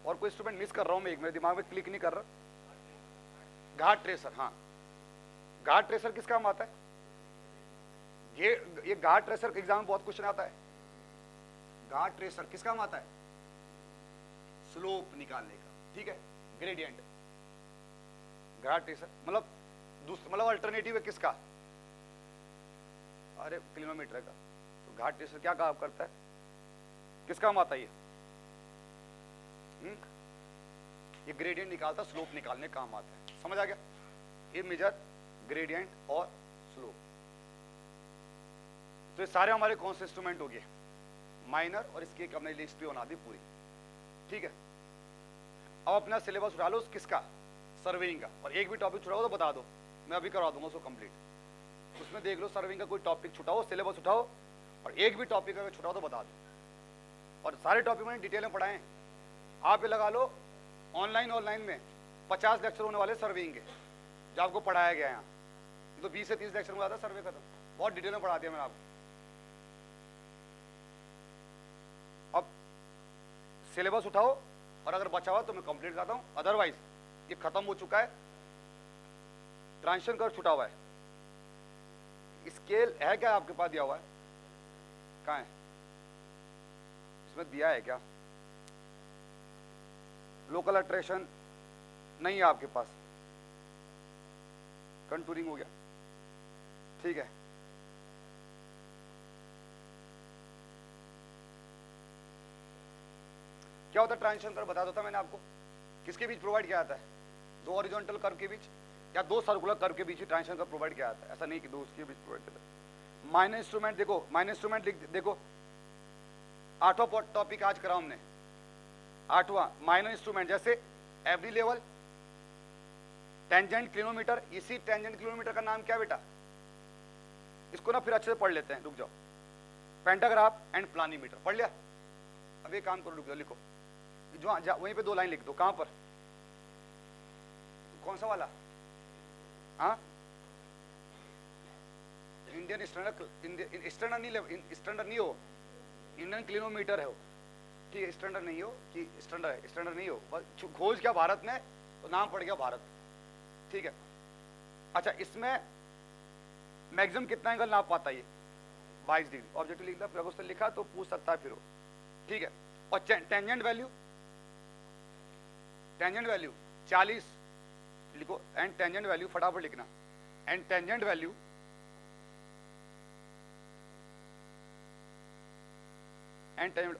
और कोई इंस्ट्रूमेंट मिस कर रहा हूं मैं, एक मेरे दिमाग में क्लिक नहीं कर रहा। घाट ट्रेसर, हाँ घाट ट्रेसर किस काम आता है? ये घाट ट्रेसर के एग्जाम में बहुत क्वेश्चन आता है। घाट ट्रेसर किस काम आता है? स्लोप निकालने का, ठीक है, ग्रेडियंट। घाट ट्रेसर मतलब अल्टरनेटिव है किसका? अरे क्लिनोमीटर का। तो घाट ट्रेसर क्या काम करता है, किस काम आता है ये ग्रेडियंट निकालता, स्लोप निकालने काम आता है। समझ आ गया? ये मेजर ग्रेडियंट और स्लोप। तो ये सारे हमारे कौन से इंस्ट्रूमेंट हो गए? माइनर, और इसकी एक हमने लिस्ट भी बना दी पूरी, ठीक है। अब अपना सिलेबस उठा लो किसका? सर्वेइंग का। और एक भी टॉपिक छुड़ाओ तो बता दो, मैं अभी करवा दूंगा उसको कंप्लीट। उसमें देख लो सर्वेइंग का कोई टॉपिक छुटाओ, सिलेबस उठाओ, और एक भी टॉपिक अगर छुटाओ तो बता दो। और सारे टॉपिक मैंने डिटेल में पढ़ाए। आप ये लगा लो ऑनलाइन में 50 लेक्चर होने वाले सर्वेइंग के, जो आपको पढ़ाया गया है यहाँ। तो 20 से 30 लेक्चर में आता है सर्वे खत्म, बहुत डिटेल में पढ़ा दिया मैंने आपको। अब सिलेबस उठाओ, और अगर बचा हुआ तो मैं कंप्लीट करता हूँ, अदरवाइज ये खत्म हो चुका है। ट्रांजिशन कर्व छुटा हुआ है। स्केल है क्या आपके पास? दिया हुआ है, कहाँ है? इसमें दिया है क्या? लोकल अट्रैक्शन नहीं है आपके पास, कंटूरिंग हो गया, ठीक है। क्या होता है ट्रांजिशन कर्व? बता देता मैंने आपको। किसके बीच प्रोवाइड किया जाता है? दो हॉरिजॉन्टल कर्व के बीच या दो सर्कुलर कर्व के बीच ही ट्रांजिशन कर्व प्रोवाइड किया जाता है। ऐसा नहीं कि दो उसके बीच प्रोवाइड किया जाता है। माइनर इंस्ट्रूमेंट देखो, माइनर इंस्ट्रूमेंट देखो, 8वां टॉपिक आज करा हमने, 8वां माइनर इंस्ट्रूमेंट। जैसे एवरी लेवल, टेंजेंट क्लिनोमीटर। इसी टेंजेंट क्लिनोमीटर का नाम क्या बेटा? इसको ना फिर अच्छे से पढ़ लेते हैं, रुक जाओ। पेंटाग्राफ एंड प्लानीमीटर पढ़ लिया? अब एक काम करो, रुक जाओ, लिखो जो वहीं पे 2 लाइन लिख दो। कहां पर? कौन सा वाला? हाँ, इंडियन स्टैंडर्ड नहीं हो, इंडियन क्लिनोमीटर है वो, ठीक है। स्टैंडर्ड नहीं हो कि स्टैंडर्ड है, स्टैंडर्ड नहीं हो, बस खोज क्या भारत ने तो नाम पड़ गया भारत, ठीक है। अच्छा, इसमें मैक्सिमम कितना एंगल नाप पाता है ये? 22 डिग्री। ऑब्जेक्टिव लिखा, प्रकोष्ठ लिखा तो पूछ सकता है फिर वो, ठीक है। और टेंजेंट वैल्यू 40 लिखो। एंड टेंजेंट वैल्यू फटाफट लिखना। एंड टेंजेंट वैल्यू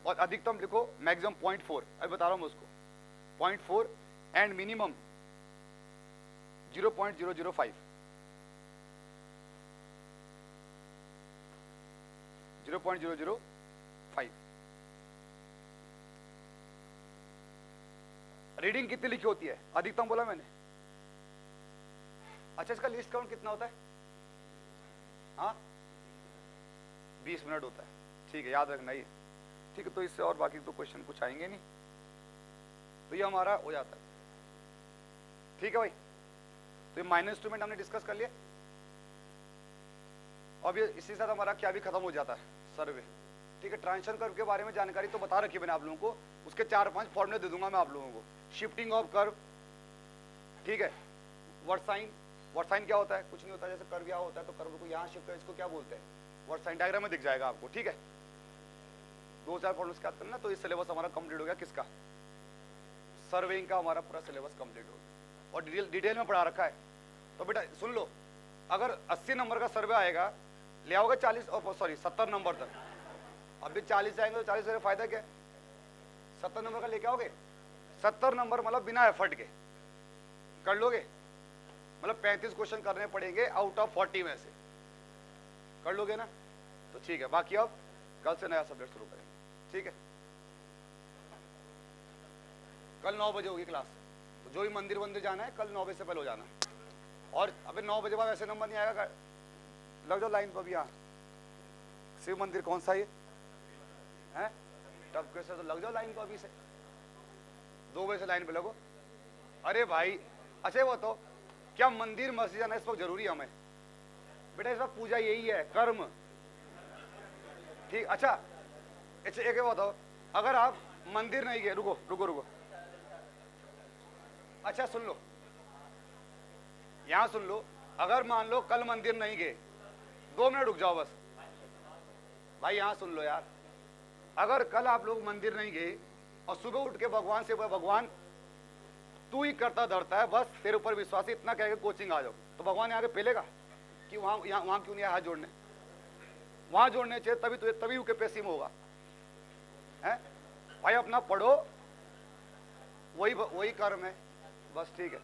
और अधिकतम लिखो मैक्सिमम 0.4। अभी बता रहा हूं मैं उसको, 0.4 एंड मिनिमम 0.005। 0.005। रीडिंग कितनी लिखी होती है? अधिकतम बोला मैंने। अच्छा, इसका लिस्ट काउंट कितना होता है? हाँ, 20 मिनट होता है, ठीक है, याद रखना ये, ठीक है। तो इससे और बाकी तो क्वेश्चन कुछ आएंगे नहीं, तो ये हमारा हो जाता है। ठीक है भाई, तो ये माइनर इंस्ट्रूमेंट हमने डिस्कस कर लिया। अब ये इसी साथ हमारा क्या भी खत्म हो जाता है, सर्वे। ठीक है, ट्रांजिशन कर्व के बारे में जानकारी तो बता रखी है मैंने आप लोगों को, उसके 4-5 फॉर्मूले दे दूंगा मैं आप लोगों को। शिफ्टिंग ऑफ कर्व, ठीक है, वर्ड साइन। वर्ड साइन क्या होता है? कुछ नहीं होता, जैसे कर्व यहाँ होता है तो कर्व को यहाँ शिफ्ट कर, इसको क्या बोलते हैं? Word sign. डायग्राम में दिख जाएगा आपको, ठीक है। 2-4 फॉर्मूले याद करना, तो ये सिलेबस हमारा कंप्लीट हो गया। किसका? सर्वेइंग का हमारा पूरा सिलेबस कंप्लीट हो गया और डिटेल में पढ़ा रखा है। तो बेटा सुन लो, अगर 80 नंबर का सर्वे आएगा, ले आओगे 70 नंबर तक। अभी 40 आएंगे तो 40 से फायदा क्या है? 70 नंबर का लेके आओगे, 70 नंबर मतलब बिना एफर्ट के कर लोगे, मतलब 35 क्वेश्चन करने पड़ेंगे आउट ऑफ 40 में से, कर लोगे ना? तो ठीक है, बाकी अब कल से नया सब्जेक्ट शुरू करेंगे, ठीक है। कल 9 बजे होगी क्लास, तो जो भी मंदिर जाना है कल 9 बजे से पहले हो जाना। और अबे 9 बजे बाद ऐसे नंबर नहीं आएगा, लग जाओ लाइन पर भी। यहाँ शिव मंदिर कौन सा ये है? तब कैसे, तो लग जाओ लाइन पर अभी से, 2 बजे से लाइन पे लगो। अरे भाई अच्छा वो तो क्या मंदिर मस्जिद जाना इस वक्त जरूरी है हमें? बेटा इस वक्त पूजा यही है, कर्म, ठीक। अच्छा एक बताओ, अगर आप मंदिर नहीं गए, रुको रुको रुको, अच्छा सुन लो, यहां सुन लो, अगर मान लो कल मंदिर नहीं गए, 2 मिनट रुक जाओ बस भाई, यहां सुन लो यार। अगर कल आप लोग मंदिर नहीं गए और सुबह उठ के भगवान से, भगवान तू ही करता धरता है, बस तेरे ऊपर विश्वास है, इतना कह के कोचिंग आ जाओ, तो भगवान यहाँ के पेलेगा कि वहां क्यों नहीं आया हाथ जोड़ने? वहां जोड़ने चाहिए, तभी यूकेपीएससी में होगा। है भाई, अपना पढ़ो, वही कर्म है बस, ठीक है।